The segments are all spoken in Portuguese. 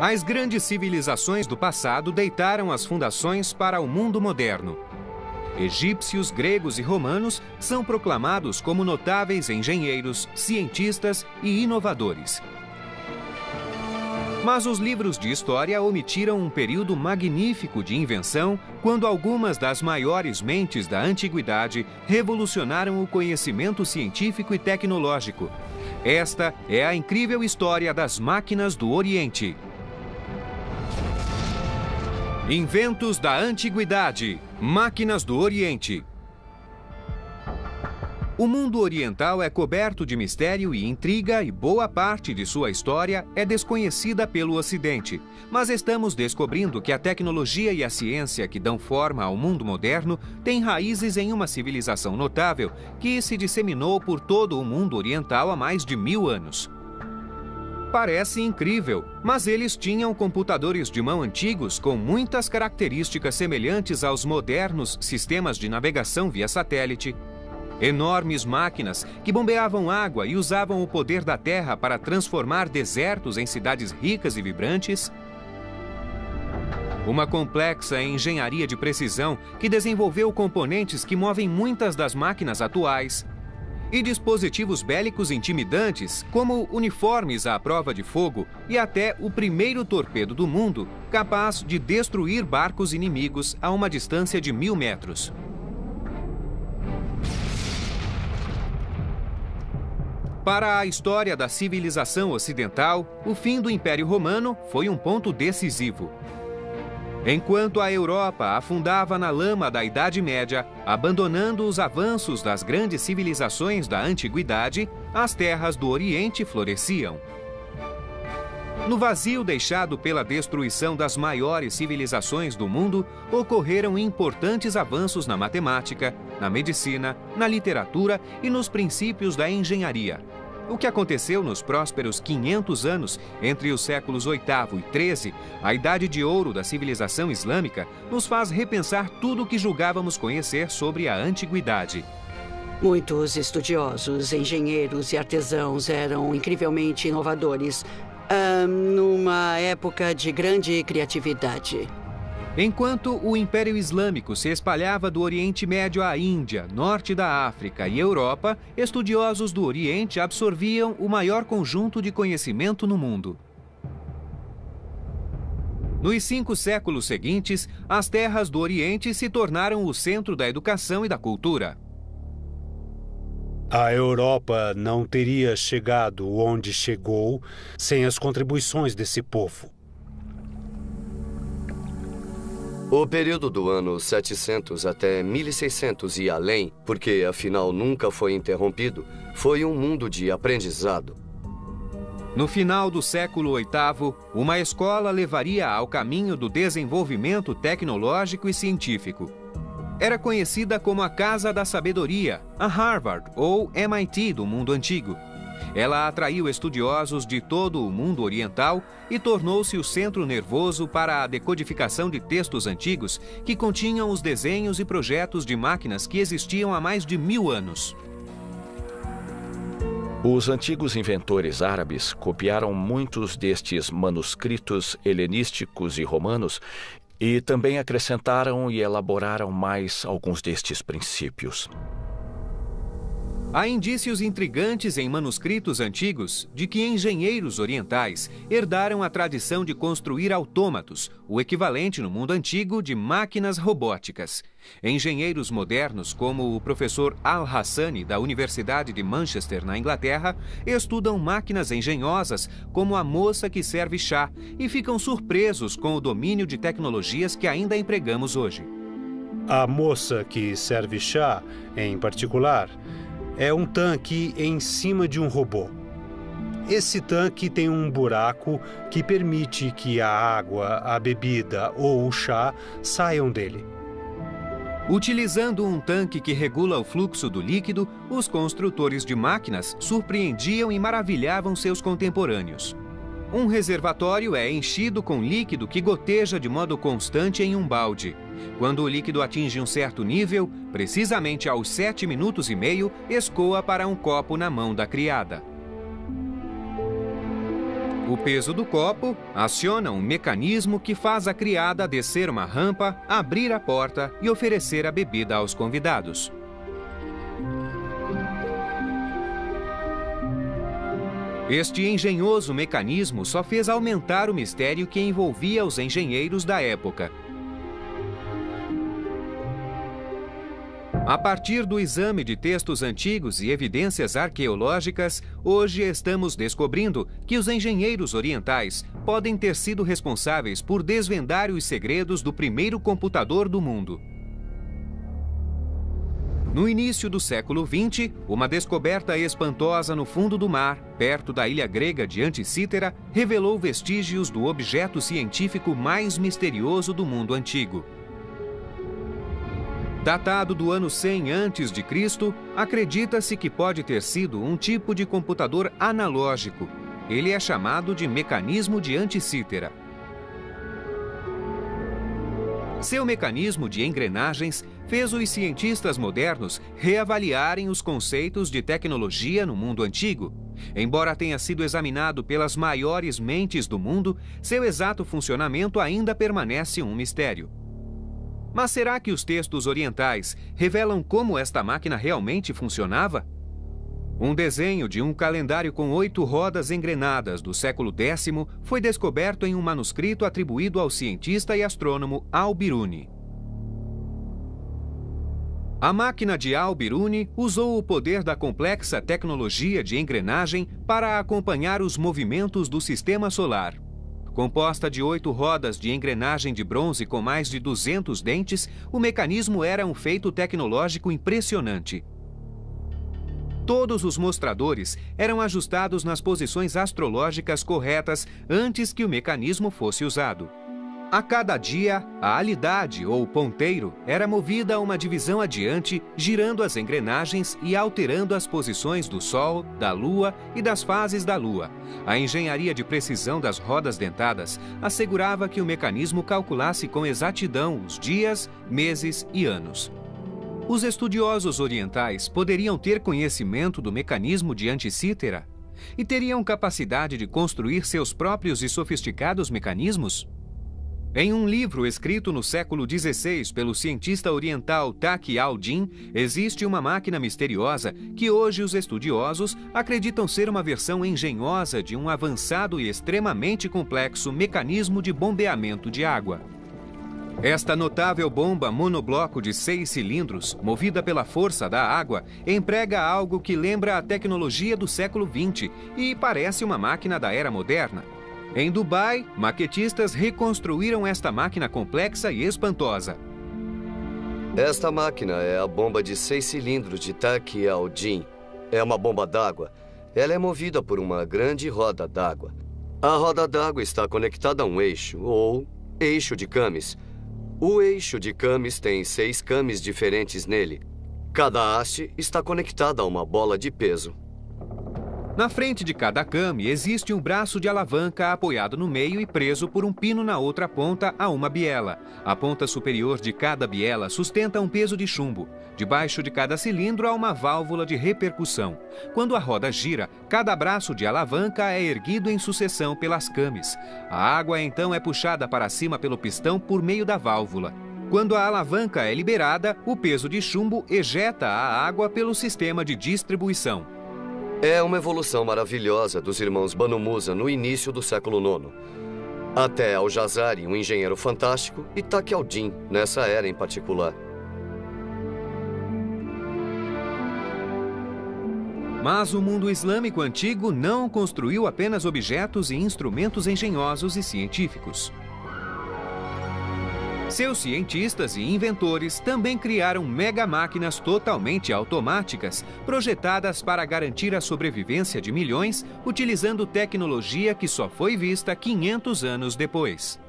As grandes civilizações do passado deitaram as fundações para o mundo moderno. Egípcios, gregos e romanos são proclamados como notáveis engenheiros, cientistas e inovadores. Mas os livros de história omitiram um período magnífico de invenção, quando algumas das maiores mentes da antiguidade revolucionaram o conhecimento científico e tecnológico. Esta é a incrível história das máquinas do Oriente. Inventos da Antiguidade. Máquinas do Oriente. O mundo oriental é coberto de mistério e intriga e boa parte de sua história é desconhecida pelo Ocidente. Mas estamos descobrindo que a tecnologia e a ciência que dão forma ao mundo moderno têm raízes em uma civilização notável que se disseminou por todo o mundo oriental há mais de 1000 anos. Parece incrível, mas eles tinham computadores de mão antigos com muitas características semelhantes aos modernos sistemas de navegação via satélite, enormes máquinas que bombeavam água e usavam o poder da terra para transformar desertos em cidades ricas e vibrantes, uma complexa engenharia de precisão que desenvolveu componentes que movem muitas das máquinas atuais, e dispositivos bélicos intimidantes, como uniformes à prova de fogo e até o primeiro torpedo do mundo, capaz de destruir barcos inimigos a uma distância de 1000 metros. Para a história da civilização ocidental, o fim do Império Romano foi um ponto decisivo. Enquanto a Europa afundava na lama da Idade Média, abandonando os avanços das grandes civilizações da Antiguidade, as terras do Oriente floresciam. No vazio deixado pela destruição das maiores civilizações do mundo, ocorreram importantes avanços na matemática, na medicina, na literatura e nos princípios da engenharia. O que aconteceu nos prósperos 500 anos entre os séculos VIII e XIII, a idade de ouro da civilização islâmica, nos faz repensar tudo o que julgávamos conhecer sobre a antiguidade. Muitos estudiosos, engenheiros e artesãos eram incrivelmente inovadores, numa época de grande criatividade. Enquanto o Império Islâmico se espalhava do Oriente Médio à Índia, norte da África e Europa, estudiosos do Oriente absorviam o maior conjunto de conhecimento no mundo. Nos 5 séculos seguintes, as terras do Oriente se tornaram o centro da educação e da cultura. A Europa não teria chegado onde chegou sem as contribuições desse povo. O período do ano 700 até 1600 e além, porque afinal nunca foi interrompido, foi um mundo de aprendizado. No final do século VIII, uma escola levaria ao caminho do desenvolvimento tecnológico e científico. Era conhecida como a Casa da Sabedoria, a Harvard ou MIT do mundo antigo. Ela atraiu estudiosos de todo o mundo oriental e tornou-se o centro nervoso para a decodificação de textos antigos que continham os desenhos e projetos de máquinas que existiam há mais de 1000 anos. Os antigos inventores árabes copiaram muitos destes manuscritos helenísticos e romanos e também acrescentaram e elaboraram mais alguns destes princípios. Há indícios intrigantes em manuscritos antigos de que engenheiros orientais herdaram a tradição de construir autômatos, o equivalente no mundo antigo de máquinas robóticas. Engenheiros modernos, como o professor Al-Hassani, da Universidade de Manchester, na Inglaterra, estudam máquinas engenhosas como a moça que serve chá e ficam surpresos com o domínio de tecnologias que ainda empregamos hoje. A moça que serve chá, em particular, é um tanque em cima de um robô. Esse tanque tem um buraco que permite que a água, a bebida ou o chá saiam dele. Utilizando um tanque que regula o fluxo do líquido, os construtores de máquinas surpreendiam e maravilhavam seus contemporâneos. Um reservatório é enchido com líquido que goteja de modo constante em um balde. Quando o líquido atinge um certo nível, precisamente aos 7 minutos e meio, escoa para um copo na mão da criada. O peso do copo aciona um mecanismo que faz a criada descer uma rampa, abrir a porta e oferecer a bebida aos convidados. Este engenhoso mecanismo só fez aumentar o mistério que envolvia os engenheiros da época. A partir do exame de textos antigos e evidências arqueológicas, hoje estamos descobrindo que os engenheiros orientais podem ter sido responsáveis por desvendar os segredos do primeiro computador do mundo. No início do século XX, uma descoberta espantosa no fundo do mar, perto da ilha grega de Anticítera, revelou vestígios do objeto científico mais misterioso do mundo antigo. Datado do ano 100 a.C., acredita-se que pode ter sido um tipo de computador analógico. Ele é chamado de mecanismo de Anticítera. Seu mecanismo de engrenagens fez os cientistas modernos reavaliarem os conceitos de tecnologia no mundo antigo. Embora tenha sido examinado pelas maiores mentes do mundo, seu exato funcionamento ainda permanece um mistério. Mas será que os textos orientais revelam como esta máquina realmente funcionava? Um desenho de um calendário com 8 rodas engrenadas do século X foi descoberto em um manuscrito atribuído ao cientista e astrônomo Al-Biruni. A máquina de Al-Biruni usou o poder da complexa tecnologia de engrenagem para acompanhar os movimentos do sistema solar. Composta de 8 rodas de engrenagem de bronze com mais de 200 dentes, o mecanismo era um feito tecnológico impressionante. Todos os mostradores eram ajustados nas posições astrológicas corretas antes que o mecanismo fosse usado. A cada dia, a alidade, ou ponteiro, era movida a uma divisão adiante, girando as engrenagens e alterando as posições do Sol, da Lua e das fases da Lua. A engenharia de precisão das rodas dentadas assegurava que o mecanismo calculasse com exatidão os dias, meses e anos. Os estudiosos orientais poderiam ter conhecimento do mecanismo de Anticítera e teriam capacidade de construir seus próprios e sofisticados mecanismos? Em um livro escrito no século XVI pelo cientista oriental Taqi al-Din, existe uma máquina misteriosa que hoje os estudiosos acreditam ser uma versão engenhosa de um avançado e extremamente complexo mecanismo de bombeamento de água. Esta notável bomba monobloco de 6 cilindros, movida pela força da água, emprega algo que lembra a tecnologia do século XX e parece uma máquina da era moderna. Em Dubai, maquetistas reconstruíram esta máquina complexa e espantosa. Esta máquina é a bomba de 6 cilindros de Taqi al-Din. É uma bomba d'água. Ela é movida por uma grande roda d'água. A roda d'água está conectada a um eixo, ou eixo de camis. O eixo de camis tem 6 camis diferentes nele. Cada haste está conectada a uma bola de peso. Na frente de cada came existe um braço de alavanca apoiado no meio e preso por um pino na outra ponta a uma biela. A ponta superior de cada biela sustenta um peso de chumbo. Debaixo de cada cilindro há uma válvula de repercussão. Quando a roda gira, cada braço de alavanca é erguido em sucessão pelas cames. A água então é puxada para cima pelo pistão por meio da válvula. Quando a alavanca é liberada, o peso de chumbo ejeta a água pelo sistema de distribuição. É uma evolução maravilhosa dos irmãos Banu Musa no início do século IX. Até Al-Jazari, um engenheiro fantástico, e Taqi al-Din, nessa era em particular. Mas o mundo islâmico antigo não construiu apenas objetos e instrumentos engenhosos e científicos. Seus cientistas e inventores também criaram mega-máquinas totalmente automáticas, projetadas para garantir a sobrevivência de milhões, utilizando tecnologia que só foi vista 500 anos depois.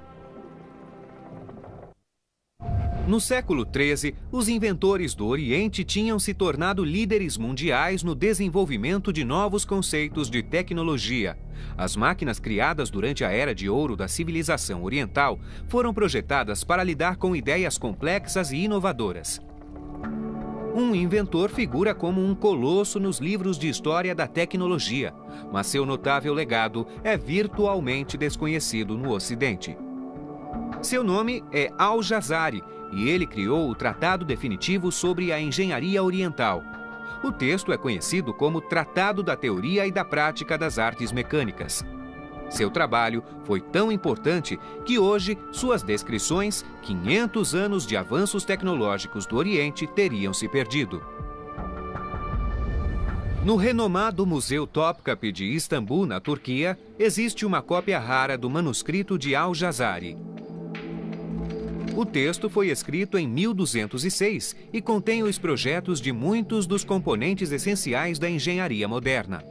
No século XIII, os inventores do Oriente tinham se tornado líderes mundiais no desenvolvimento de novos conceitos de tecnologia. As máquinas criadas durante a Era de Ouro da civilização oriental foram projetadas para lidar com ideias complexas e inovadoras. Um inventor figura como um colosso nos livros de história da tecnologia, mas seu notável legado é virtualmente desconhecido no Ocidente. Seu nome é Al-Jazari e ele criou o Tratado Definitivo sobre a Engenharia Oriental. O texto é conhecido como Tratado da Teoria e da Prática das Artes Mecânicas. Seu trabalho foi tão importante que hoje suas descrições, 500 anos de avanços tecnológicos do Oriente, teriam se perdido. No renomado Museu Topkapı de Istambul, na Turquia, existe uma cópia rara do manuscrito de Al-Jazari. O texto foi escrito em 1206 e contém os projetos de muitos dos componentes essenciais da engenharia moderna.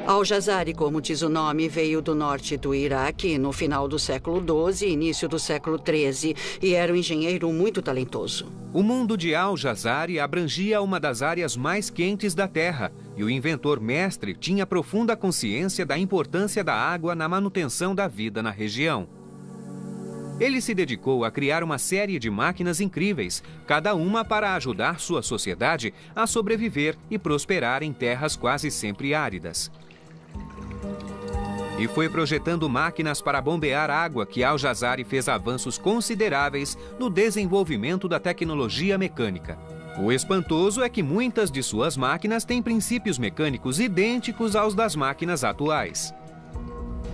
Al-Jazari, como diz o nome, veio do norte do Iraque no final do século XII e início do século XIII e era um engenheiro muito talentoso. O mundo de Al-Jazari abrangia uma das áreas mais quentes da Terra e o inventor mestre tinha profunda consciência da importância da água na manutenção da vida na região. Ele se dedicou a criar uma série de máquinas incríveis, cada uma para ajudar sua sociedade a sobreviver e prosperar em terras quase sempre áridas. E foi projetando máquinas para bombear água que Al-Jazari fez avanços consideráveis no desenvolvimento da tecnologia mecânica. O espantoso é que muitas de suas máquinas têm princípios mecânicos idênticos aos das máquinas atuais.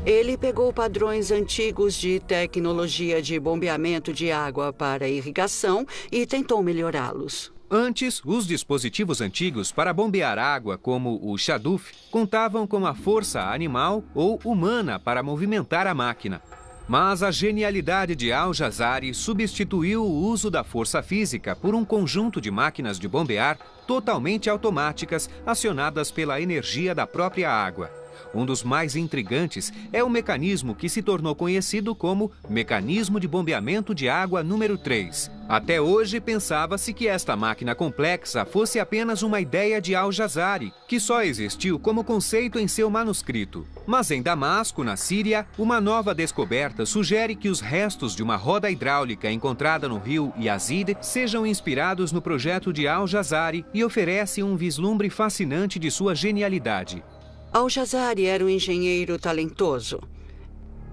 Ele pegou padrões antigos de tecnologia de bombeamento de água para irrigação e tentou melhorá-los. Antes, os dispositivos antigos para bombear água, como o Shaduf, contavam com a força animal ou humana para movimentar a máquina. Mas a genialidade de Al-Jazari substituiu o uso da força física por um conjunto de máquinas de bombear totalmente automáticas acionadas pela energia da própria água. Um dos mais intrigantes é o mecanismo que se tornou conhecido como Mecanismo de Bombeamento de Água número 3. Até hoje, pensava-se que esta máquina complexa fosse apenas uma ideia de Al-Jazari, que só existiu como conceito em seu manuscrito. Mas em Damasco, na Síria, uma nova descoberta sugere que os restos de uma roda hidráulica encontrada no rio Yazid sejam inspirados no projeto de Al-Jazari e oferece um vislumbre fascinante de sua genialidade. Al-Jazari era um engenheiro talentoso.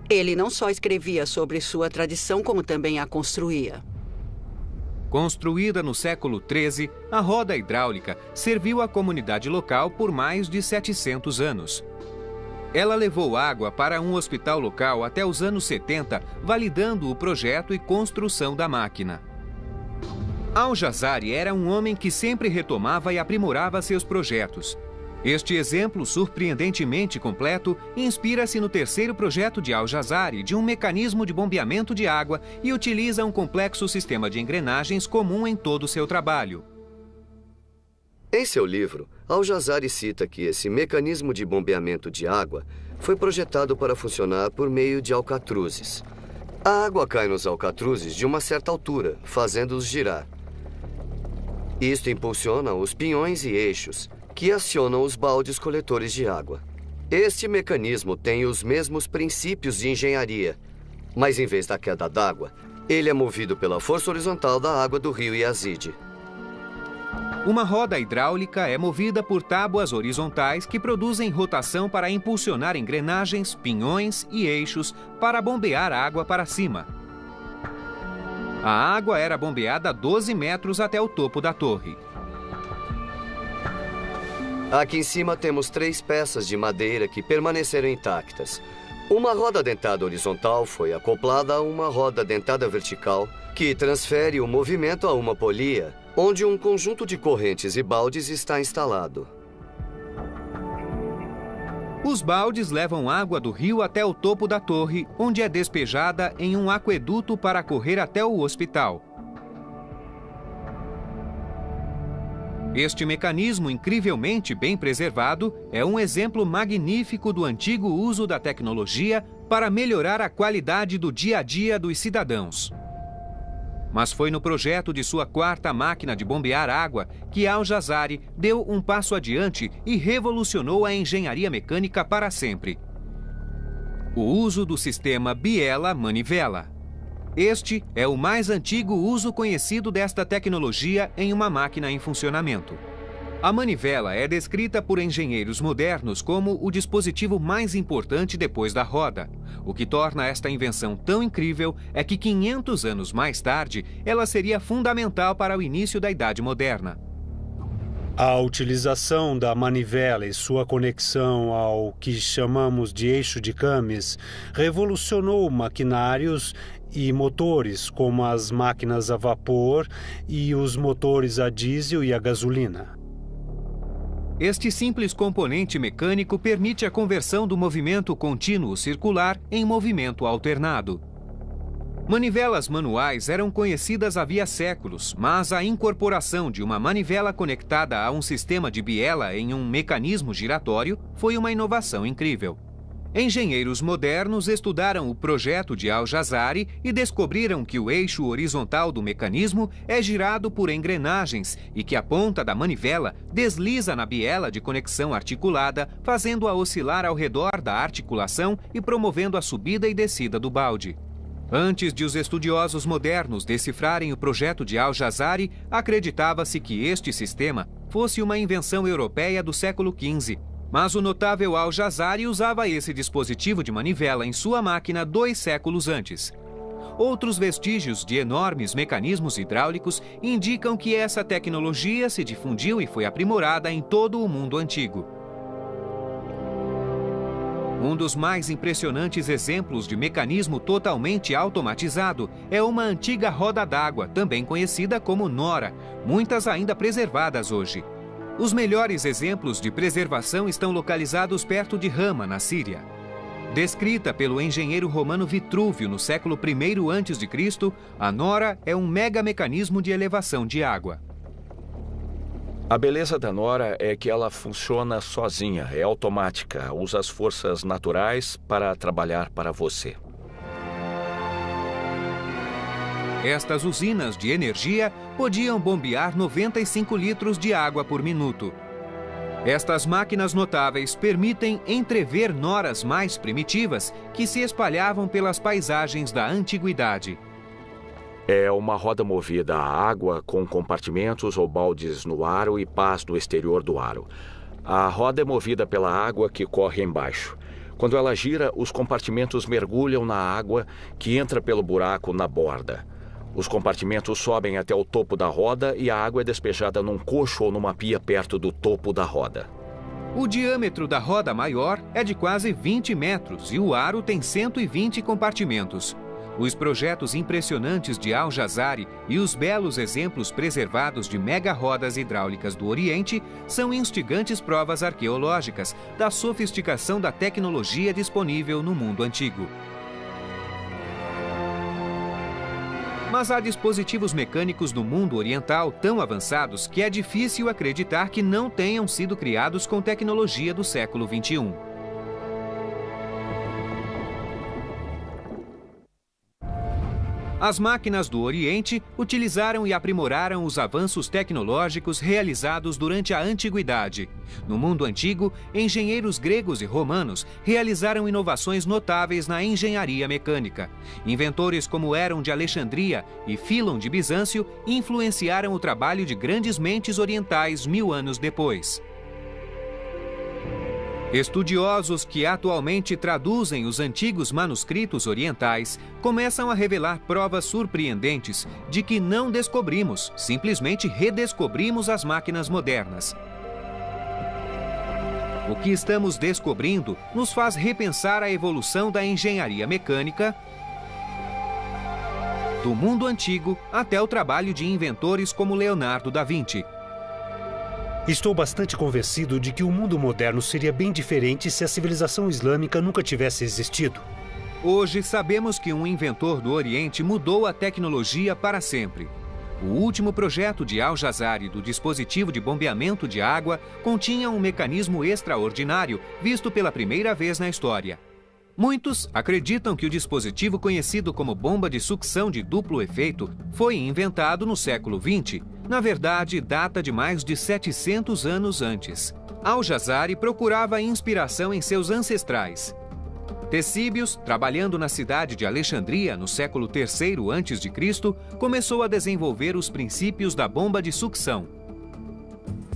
Ele não só escrevia sobre sua tradição, como também a construía. Construída no século XIII, a roda hidráulica serviu à comunidade local por mais de 700 anos. Ela levou água para um hospital local até os anos 70, validando o projeto e construção da máquina. Al-Jazari era um homem que sempre retomava e aprimorava seus projetos. Este exemplo surpreendentemente completo inspira-se no terceiro projeto de Al-Jazari de um mecanismo de bombeamento de água e utiliza um complexo sistema de engrenagens comum em todo o seu trabalho. Em seu livro, Al-Jazari cita que esse mecanismo de bombeamento de água foi projetado para funcionar por meio de alcatruzes. A água cai nos alcatruzes de uma certa altura, fazendo-os girar. Isto impulsiona os pinhões e eixos, que acionam os baldes coletores de água. Este mecanismo tem os mesmos princípios de engenharia, mas em vez da queda d'água, ele é movido pela força horizontal da água do rio Yazid. Uma roda hidráulica é movida por tábuas horizontais que produzem rotação para impulsionar engrenagens, pinhões e eixos para bombear água para cima. A água era bombeada a 12 metros até o topo da torre. Aqui em cima temos 3 peças de madeira que permaneceram intactas. Uma roda dentada horizontal foi acoplada a uma roda dentada vertical, que transfere o movimento a uma polia, onde um conjunto de correntes e baldes está instalado. Os baldes levam água do rio até o topo da torre, onde é despejada em um aqueduto para correr até o hospital. Este mecanismo incrivelmente bem preservado é um exemplo magnífico do antigo uso da tecnologia para melhorar a qualidade do dia a dia dos cidadãos. Mas foi no projeto de sua quarta máquina de bombear água que Al-Jazari deu um passo adiante e revolucionou a engenharia mecânica para sempre. O uso do sistema biela-manivela. Este é o mais antigo uso conhecido desta tecnologia em uma máquina em funcionamento. A manivela é descrita por engenheiros modernos como o dispositivo mais importante depois da roda. O que torna esta invenção tão incrível é que 500 anos mais tarde, ela seria fundamental para o início da Idade Moderna. A utilização da manivela e sua conexão ao que chamamos de eixo de Camis revolucionou maquinários e motores, como as máquinas a vapor e os motores a diesel e a gasolina. Este simples componente mecânico permite a conversão do movimento contínuo circular em movimento alternado. Manivelas manuais eram conhecidas havia séculos, mas a incorporação de uma manivela conectada a um sistema de biela em um mecanismo giratório foi uma inovação incrível. Engenheiros modernos estudaram o projeto de Al-Jazari e descobriram que o eixo horizontal do mecanismo é girado por engrenagens e que a ponta da manivela desliza na biela de conexão articulada, fazendo-a oscilar ao redor da articulação e promovendo a subida e descida do balde. Antes de os estudiosos modernos decifrarem o projeto de Al-Jazari, acreditava-se que este sistema fosse uma invenção europeia do século XV. Mas o notável Al-Jazari usava esse dispositivo de manivela em sua máquina 2 séculos antes. Outros vestígios de enormes mecanismos hidráulicos indicam que essa tecnologia se difundiu e foi aprimorada em todo o mundo antigo. Um dos mais impressionantes exemplos de mecanismo totalmente automatizado é uma antiga roda d'água, também conhecida como Nora, muitas ainda preservadas hoje. Os melhores exemplos de preservação estão localizados perto de Hama, na Síria. Descrita pelo engenheiro romano Vitrúvio no século I a.C., a Nora é um mecanismo de elevação de água. A beleza da Nora é que ela funciona sozinha, é automática, usa as forças naturais para trabalhar para você. Estas usinas de energia podiam bombear 95 litros de água por minuto. Estas máquinas notáveis permitem entrever noras mais primitivas que se espalhavam pelas paisagens da antiguidade. É uma roda movida a água com compartimentos ou baldes no aro e pás no exterior do aro. A roda é movida pela água que corre embaixo. Quando ela gira, os compartimentos mergulham na água que entra pelo buraco na borda. Os compartimentos sobem até o topo da roda e a água é despejada num cocho ou numa pia perto do topo da roda. O diâmetro da roda maior é de quase 20 metros e o aro tem 120 compartimentos. Os projetos impressionantes de Al-Jazari e os belos exemplos preservados de mega-rodas hidráulicas do Oriente são instigantes provas arqueológicas da sofisticação da tecnologia disponível no mundo antigo. Mas há dispositivos mecânicos no mundo oriental tão avançados que é difícil acreditar que não tenham sido criados com tecnologia do século XXI. As máquinas do Oriente utilizaram e aprimoraram os avanços tecnológicos realizados durante a Antiguidade. No mundo antigo, engenheiros gregos e romanos realizaram inovações notáveis na engenharia mecânica. Inventores como Herón de Alexandria e Filon de Bizâncio influenciaram o trabalho de grandes mentes orientais 1000 anos depois. Estudiosos que atualmente traduzem os antigos manuscritos orientais começam a revelar provas surpreendentes de que não descobrimos, simplesmente redescobrimos as máquinas modernas. O que estamos descobrindo nos faz repensar a evolução da engenharia mecânica do mundo antigo até o trabalho de inventores como Leonardo da Vinci. Estou bastante convencido de que o mundo moderno seria bem diferente se a civilização islâmica nunca tivesse existido. Hoje sabemos que um inventor do Oriente mudou a tecnologia para sempre. O último projeto de Al-Jazari do dispositivo de bombeamento de água continha um mecanismo extraordinário visto pela primeira vez na história. Muitos acreditam que o dispositivo conhecido como bomba de sucção de duplo efeito foi inventado no século XX. Na verdade, data de mais de 700 anos antes. Al-Jazari procurava inspiração em seus ancestrais. Ctesíbios, trabalhando na cidade de Alexandria no século III a.C., começou a desenvolver os princípios da bomba de sucção.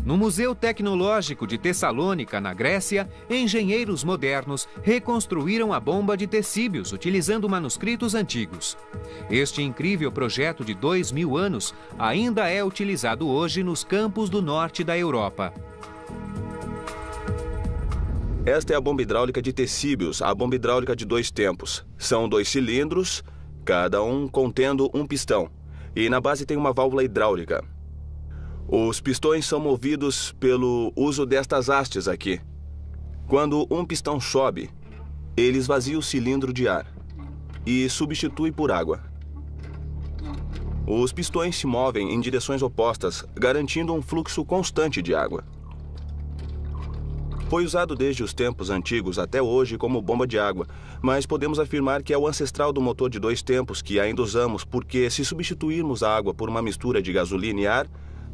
No Museu Tecnológico de Tessalônica, na Grécia, engenheiros modernos reconstruíram a bomba de Ctesíbios utilizando manuscritos antigos. Este incrível projeto de 2000 anos ainda é utilizado hoje nos campos do norte da Europa. Esta é a bomba hidráulica de Ctesíbios, a bomba hidráulica de 2 tempos. São 2 cilindros, cada um contendo um pistão. E na base tem uma válvula hidráulica. Os pistões são movidos pelo uso destas hastes aqui. Quando um pistão sobe, ele esvazia o cilindro de ar e substitui por água. Os pistões se movem em direções opostas, garantindo um fluxo constante de água. Foi usado desde os tempos antigos até hoje como bomba de água, mas podemos afirmar que é o ancestral do motor de 2 tempos que ainda usamos, porque se substituirmos a água por uma mistura de gasolina e ar,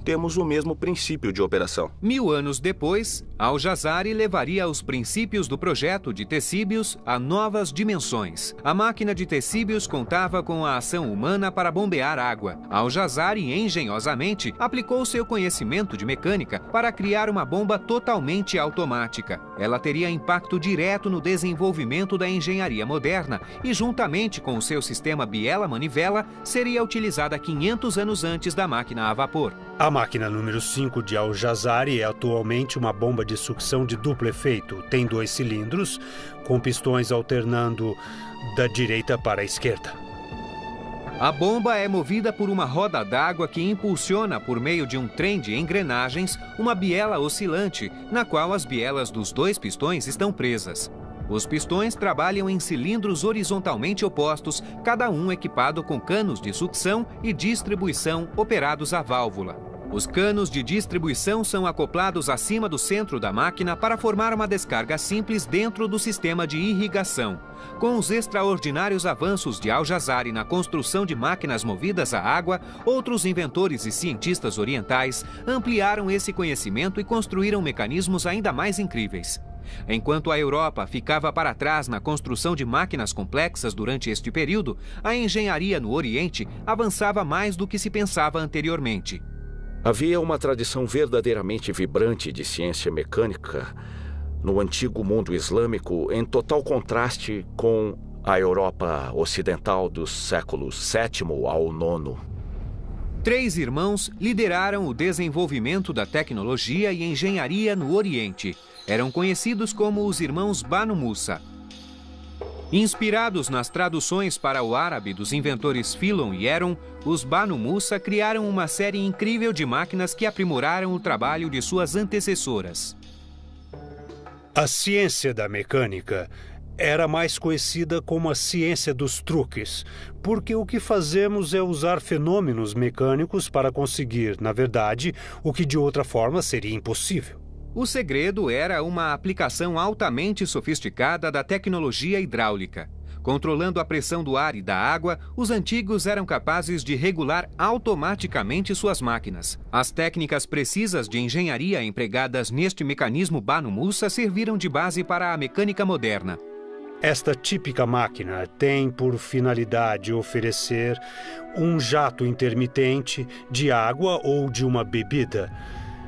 temos o mesmo princípio de operação. 1000 anos depois, Al-Jazari levaria os princípios do projeto de Ctesíbios a novas dimensões. A máquina de Ctesíbios contava com a ação humana para bombear água. Al-Jazari, engenhosamente, aplicou seu conhecimento de mecânica para criar uma bomba totalmente automática. Ela teria impacto direto no desenvolvimento da engenharia moderna e, juntamente com o seu sistema biela-manivela, seria utilizada 500 anos antes da máquina a vapor. A máquina número 5 de Al-Jazari é atualmente uma bomba de sucção de duplo efeito. Tem 2 cilindros, com pistões alternando da direita para a esquerda. A bomba é movida por uma roda d'água que impulsiona por meio de um trem de engrenagens uma biela oscilante, na qual as bielas dos 2 pistões estão presas. Os pistões trabalham em cilindros horizontalmente opostos, cada um equipado com canos de sucção e distribuição operados à válvula. Os canos de distribuição são acoplados acima do centro da máquina para formar uma descarga simples dentro do sistema de irrigação. Com os extraordinários avanços de Al-Jazari na construção de máquinas movidas a água, outros inventores e cientistas orientais ampliaram esse conhecimento e construíram mecanismos ainda mais incríveis. Enquanto a Europa ficava para trás na construção de máquinas complexas durante este período, a engenharia no Oriente avançava mais do que se pensava anteriormente. Havia uma tradição verdadeiramente vibrante de ciência mecânica no antigo mundo islâmico, em total contraste com a Europa ocidental dos séculos VII ao IX. 3 irmãos lideraram o desenvolvimento da tecnologia e engenharia no Oriente. Eram conhecidos como os irmãos Banu Musa. Inspirados nas traduções para o árabe dos inventores Philon e Heron, os Banu Musa criaram uma série incrível de máquinas que aprimoraram o trabalho de suas antecessoras. A ciência da mecânica era mais conhecida como a ciência dos truques, porque o que fazemos é usar fenômenos mecânicos para conseguir, na verdade, o que de outra forma seria impossível. O segredo era uma aplicação altamente sofisticada da tecnologia hidráulica. Controlando a pressão do ar e da água, os antigos eram capazes de regular automaticamente suas máquinas. As técnicas precisas de engenharia empregadas neste mecanismo Banu Musa serviram de base para a mecânica moderna. Esta típica máquina tem por finalidade oferecer um jato intermitente de água ou de uma bebida.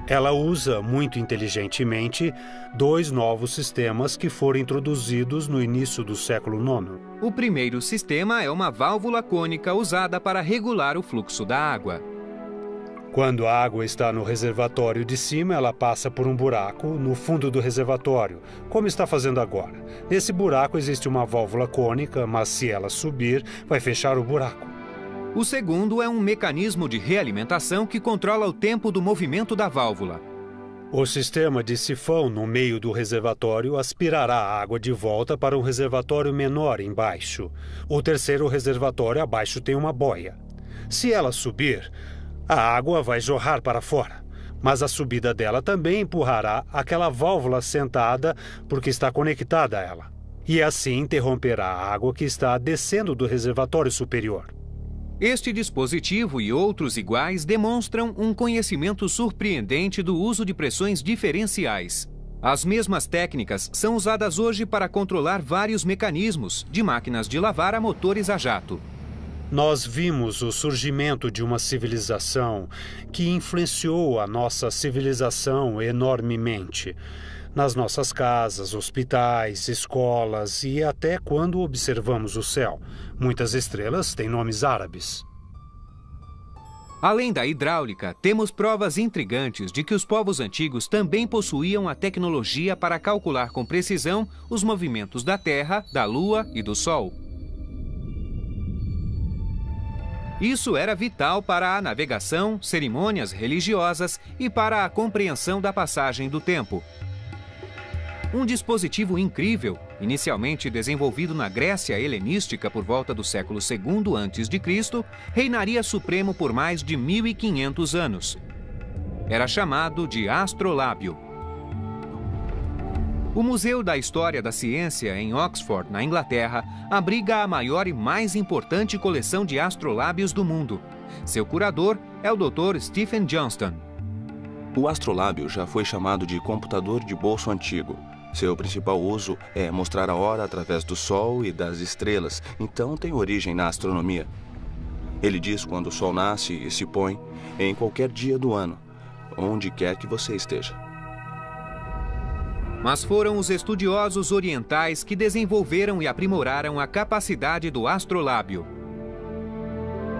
Ela usa, muito inteligentemente, 2 novos sistemas que foram introduzidos no início do século IX. O primeiro sistema é uma válvula cônica usada para regular o fluxo da água. Quando a água está no reservatório de cima, ela passa por um buraco no fundo do reservatório, como está fazendo agora. Nesse buraco existe uma válvula cônica, mas se ela subir, vai fechar o buraco. O segundo é um mecanismo de realimentação que controla o tempo do movimento da válvula. O sistema de sifão no meio do reservatório aspirará a água de volta para um reservatório menor embaixo. O terceiro reservatório abaixo tem uma boia. Se ela subir, a água vai jorrar para fora, mas a subida dela também empurrará aquela válvula sentada porque está conectada a ela. E assim interromperá a água que está descendo do reservatório superior. Este dispositivo e outros iguais demonstram um conhecimento surpreendente do uso de pressões diferenciais. As mesmas técnicas são usadas hoje para controlar vários mecanismos, de máquinas de lavar a motores a jato. Nós vimos o surgimento de uma civilização que influenciou a nossa civilização enormemente. Nas nossas casas, hospitais, escolas e até quando observamos o céu. Muitas estrelas têm nomes árabes. Além da hidráulica, temos provas intrigantes de que os povos antigos também possuíam a tecnologia para calcular com precisão os movimentos da Terra, da Lua e do Sol. Isso era vital para a navegação, cerimônias religiosas e para a compreensão da passagem do tempo. Um dispositivo incrível, inicialmente desenvolvido na Grécia helenística por volta do século II a.C., reinaria supremo por mais de 1.500 anos. Era chamado de astrolábio. O Museu da História da Ciência, em Oxford, na Inglaterra, abriga a maior e mais importante coleção de astrolábios do mundo. Seu curador é o Dr. Stephen Johnston. O astrolábio já foi chamado de computador de bolso antigo. Seu principal uso é mostrar a hora através do Sol e das estrelas, então tem origem na astronomia. Ele diz quando o Sol nasce e se põe, em qualquer dia do ano, onde quer que você esteja. Mas foram os estudiosos orientais que desenvolveram e aprimoraram a capacidade do astrolábio.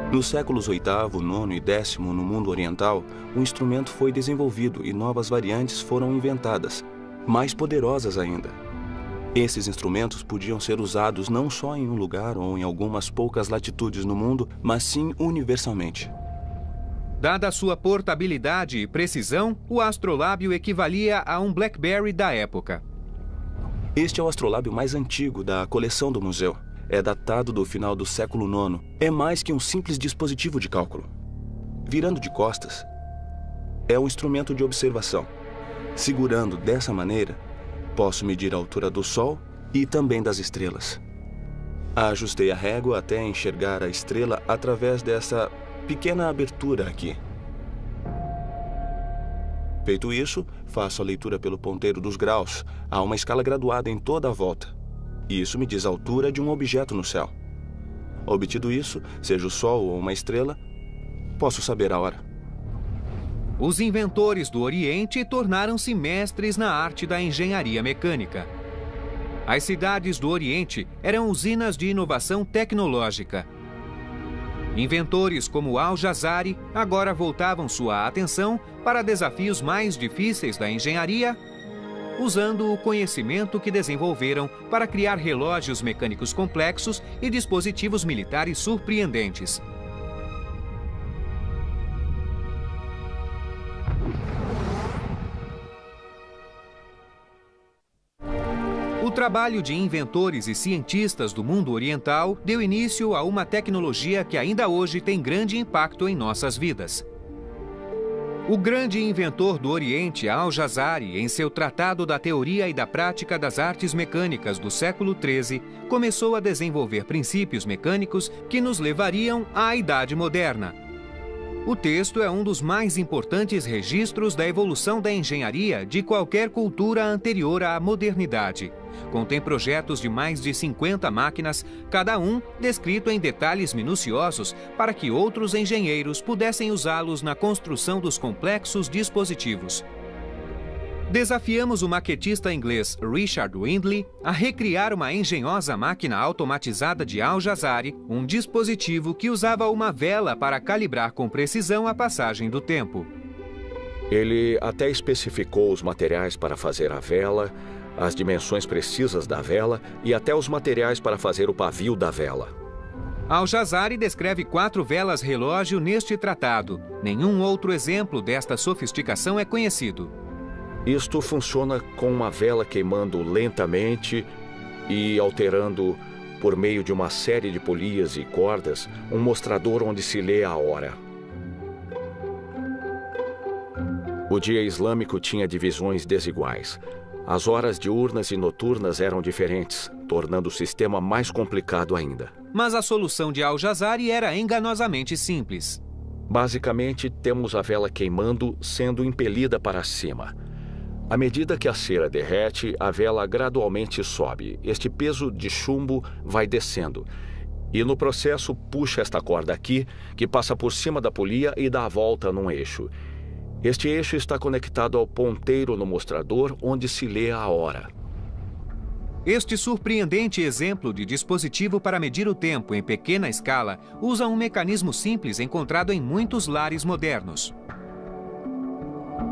Nos séculos VIII, IX e X no mundo oriental, o instrumento foi desenvolvido e novas variantes foram inventadas, mais poderosas ainda. Esses instrumentos podiam ser usados não só em um lugar ou em algumas poucas latitudes no mundo, mas sim universalmente. Dada sua portabilidade e precisão, o astrolábio equivalia a um BlackBerry da época. Este é o astrolábio mais antigo da coleção do museu. É datado do final do século IX. É mais que um simples dispositivo de cálculo. Virando de costas, é um instrumento de observação. Segurando dessa maneira, posso medir a altura do Sol e também das estrelas. Ajustei a régua até enxergar a estrela através dessa pequena abertura aqui. Feito isso, faço a leitura pelo ponteiro dos graus. Há uma escala graduada em toda a volta. E isso me diz a altura de um objeto no céu. Obtido isso, seja o Sol ou uma estrela, posso saber a hora. Os inventores do Oriente tornaram-se mestres na arte da engenharia mecânica. As cidades do Oriente eram usinas de inovação tecnológica. Inventores como Al-Jazari agora voltavam sua atenção para desafios mais difíceis da engenharia, usando o conhecimento que desenvolveram para criar relógios mecânicos complexos e dispositivos militares surpreendentes. O trabalho de inventores e cientistas do mundo oriental deu início a uma tecnologia que ainda hoje tem grande impacto em nossas vidas. O grande inventor do Oriente, Al-Jazari, em seu Tratado da Teoria e da Prática das Artes Mecânicas do século XIII, começou a desenvolver princípios mecânicos que nos levariam à Idade Moderna. O texto é um dos mais importantes registros da evolução da engenharia de qualquer cultura anterior à modernidade. Contém projetos de mais de 50 máquinas, cada um descrito em detalhes minuciosos para que outros engenheiros pudessem usá-los na construção dos complexos dispositivos. Desafiamos o maquetista inglês Richard Windley a recriar uma engenhosa máquina automatizada de Al-Jazari, um dispositivo que usava uma vela para calibrar com precisão a passagem do tempo. Ele até especificou os materiais para fazer a vela, as dimensões precisas da vela e até os materiais para fazer o pavio da vela. Al-Jazari descreve 4 velas relógio neste tratado. Nenhum outro exemplo desta sofisticação é conhecido. Isto funciona com uma vela queimando lentamente e alterando, por meio de uma série de polias e cordas, um mostrador onde se lê a hora. O dia islâmico tinha divisões desiguais. As horas diurnas e noturnas eram diferentes, tornando o sistema mais complicado ainda. Mas a solução de Al-Jazari era enganosamente simples. Basicamente, temos a vela queimando sendo impelida para cima. À medida que a cera derrete, a vela gradualmente sobe. Este peso de chumbo vai descendo. E no processo puxa esta corda aqui, que passa por cima da polia e dá a volta num eixo. Este eixo está conectado ao ponteiro no mostrador, onde se lê a hora. Este surpreendente exemplo de dispositivo para medir o tempo em pequena escala usa um mecanismo simples encontrado em muitos lares modernos.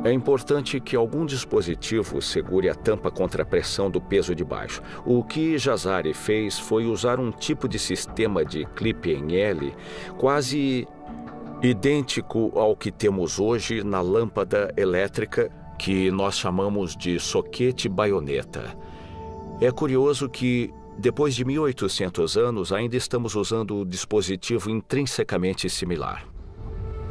É importante que algum dispositivo segure a tampa contra a pressão do peso de baixo. O que Jazari fez foi usar um tipo de sistema de clipe em L quase idêntico ao que temos hoje na lâmpada elétrica, que nós chamamos de soquete-baioneta. É curioso que, depois de 1800 anos, ainda estamos usando o dispositivo intrinsecamente similar.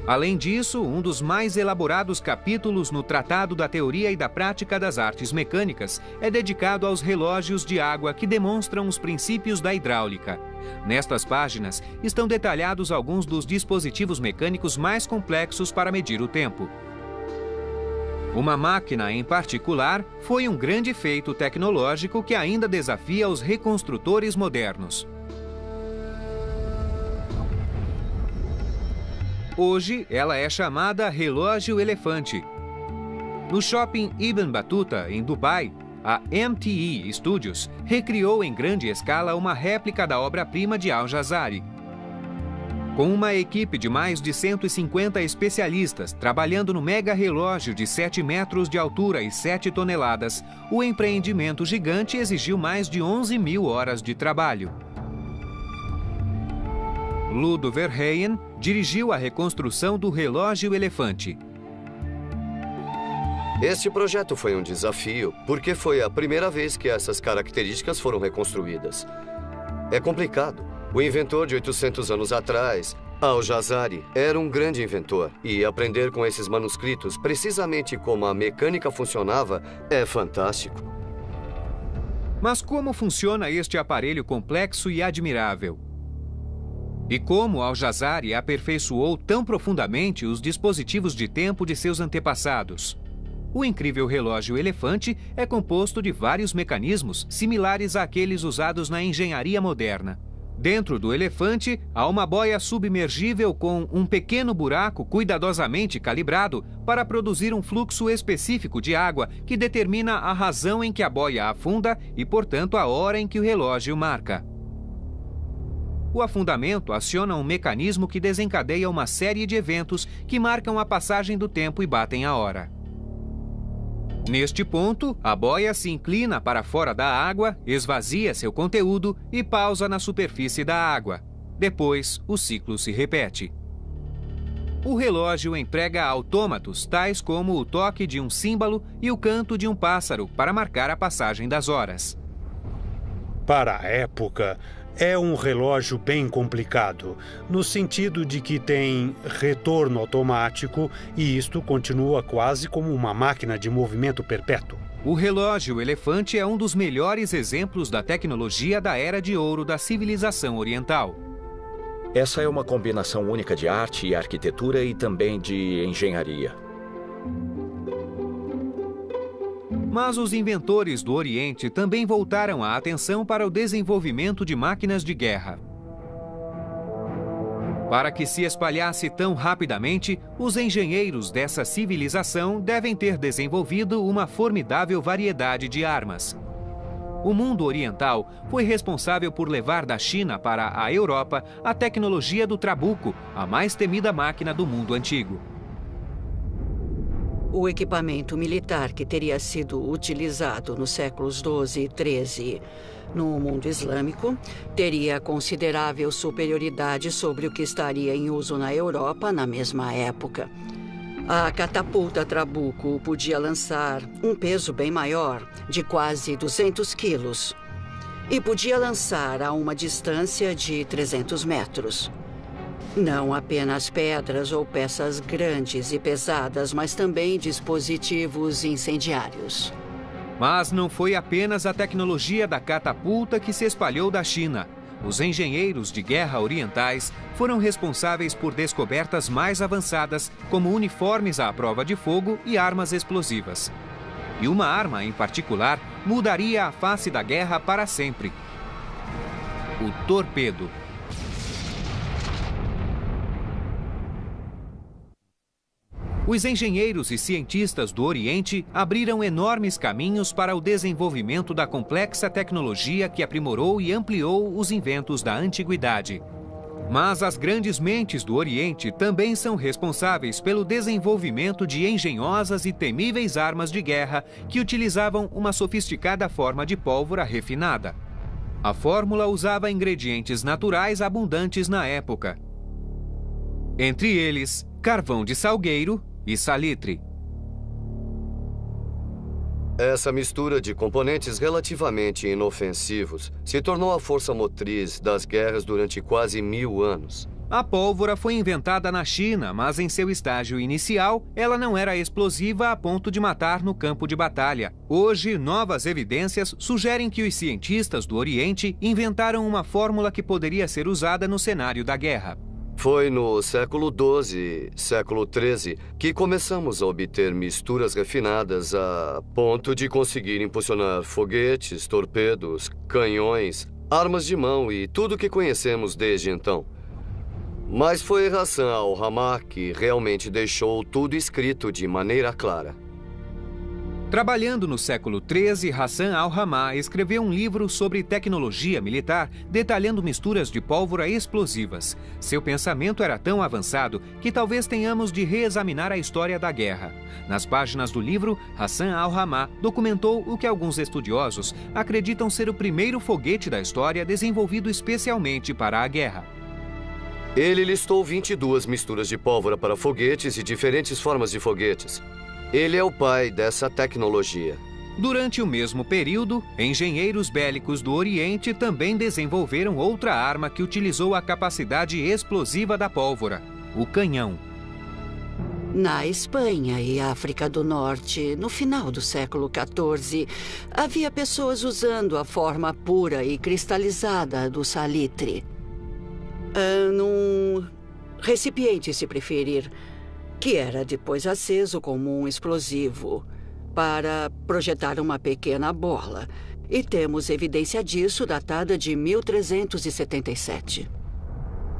Além disso, um dos mais elaborados capítulos no Tratado da Teoria e da Prática das Artes Mecânicas é dedicado aos relógios de água que demonstram os princípios da hidráulica. Nestas páginas estão detalhados alguns dos dispositivos mecânicos mais complexos para medir o tempo. Uma máquina em particular foi um grande feito tecnológico que ainda desafia os reconstrutores modernos. Hoje, ela é chamada relógio elefante. No shopping Ibn Battuta, em Dubai, a MTE Studios recriou em grande escala uma réplica da obra-prima de Al-Jazari. Com uma equipe de mais de 150 especialistas trabalhando no mega relógio de 7 metros de altura e 7 toneladas, o empreendimento gigante exigiu mais de 11.000 horas de trabalho. Ludo Verheyen dirigiu a reconstrução do relógio elefante. Este projeto foi um desafio, porque foi a primeira vez que essas características foram reconstruídas. É complicado. O inventor de 800 anos atrás, Al-Jazari, era um grande inventor. E aprender com esses manuscritos, precisamente como a mecânica funcionava, é fantástico. Mas como funciona este aparelho complexo e admirável? E como Al-Jazari aperfeiçoou tão profundamente os dispositivos de tempo de seus antepassados? O incrível relógio elefante é composto de vários mecanismos similares àqueles usados na engenharia moderna. Dentro do elefante, há uma boia submergível com um pequeno buraco cuidadosamente calibrado para produzir um fluxo específico de água que determina a razão em que a boia afunda e, portanto, a hora em que o relógio marca. O afundamento aciona um mecanismo que desencadeia uma série de eventos que marcam a passagem do tempo e batem a hora. Neste ponto, a boia se inclina para fora da água, esvazia seu conteúdo e pausa na superfície da água. Depois, o ciclo se repete. O relógio emprega autômatos tais como o toque de um símbolo e o canto de um pássaro para marcar a passagem das horas. Para a época, é um relógio bem complicado, no sentido de que tem retorno automático e isto continua quase como uma máquina de movimento perpétuo. O relógio elefante é um dos melhores exemplos da tecnologia da Era de Ouro da civilização oriental. Essa é uma combinação única de arte e arquitetura e também de engenharia. Mas os inventores do Oriente também voltaram a atenção para o desenvolvimento de máquinas de guerra. Para que se espalhasse tão rapidamente, os engenheiros dessa civilização devem ter desenvolvido uma formidável variedade de armas. O mundo oriental foi responsável por levar da China para a Europa a tecnologia do trabuco, a mais temida máquina do mundo antigo. O equipamento militar que teria sido utilizado nos séculos XII e XIII no mundo islâmico teria considerável superioridade sobre o que estaria em uso na Europa na mesma época. A catapulta trabuco podia lançar um peso bem maior, de quase 200 quilos, e podia lançar a uma distância de 300 metros. Não apenas pedras ou peças grandes e pesadas, mas também dispositivos incendiários. Mas não foi apenas a tecnologia da catapulta que se espalhou da China. Os engenheiros de guerra orientais foram responsáveis por descobertas mais avançadas, como uniformes à prova de fogo e armas explosivas. E uma arma, em particular, mudaria a face da guerra para sempre: o torpedo. Os engenheiros e cientistas do Oriente abriram enormes caminhos para o desenvolvimento da complexa tecnologia que aprimorou e ampliou os inventos da antiguidade. Mas as grandes mentes do Oriente também são responsáveis pelo desenvolvimento de engenhosas e temíveis armas de guerra que utilizavam uma sofisticada forma de pólvora refinada. A fórmula usava ingredientes naturais abundantes na época. Entre eles, carvão de salgueiro e salitre. Essa mistura de componentes relativamente inofensivos se tornou a força motriz das guerras durante quase 1000 anos. A pólvora foi inventada na China, mas em seu estágio inicial, ela não era explosiva a ponto de matar no campo de batalha. Hoje, novas evidências sugerem que os cientistas do Oriente inventaram uma fórmula que poderia ser usada no cenário da guerra. Foi no século XII, século XIII, que começamos a obter misturas refinadas a ponto de conseguir impulsionar foguetes, torpedos, canhões, armas de mão e tudo o que conhecemos desde então. Mas foi Hassan al-Ramah que realmente deixou tudo escrito de maneira clara. Trabalhando no século XIII, Hassan al-Ramah escreveu um livro sobre tecnologia militar, detalhando misturas de pólvora explosivas. Seu pensamento era tão avançado que talvez tenhamos de reexaminar a história da guerra. Nas páginas do livro, Hassan al-Ramah documentou o que alguns estudiosos acreditam ser o primeiro foguete da história desenvolvido especialmente para a guerra. Ele listou 22 misturas de pólvora para foguetes e diferentes formas de foguetes. Ele é o pai dessa tecnologia. Durante o mesmo período, engenheiros bélicos do Oriente também desenvolveram outra arma que utilizou a capacidade explosiva da pólvora: o canhão. Na Espanha e África do Norte, no final do século XIV, havia pessoas usando a forma pura e cristalizada do salitre. Num recipiente, se preferir, que era depois aceso como um explosivo para projetar uma pequena bola. E temos evidência disso datada de 1377.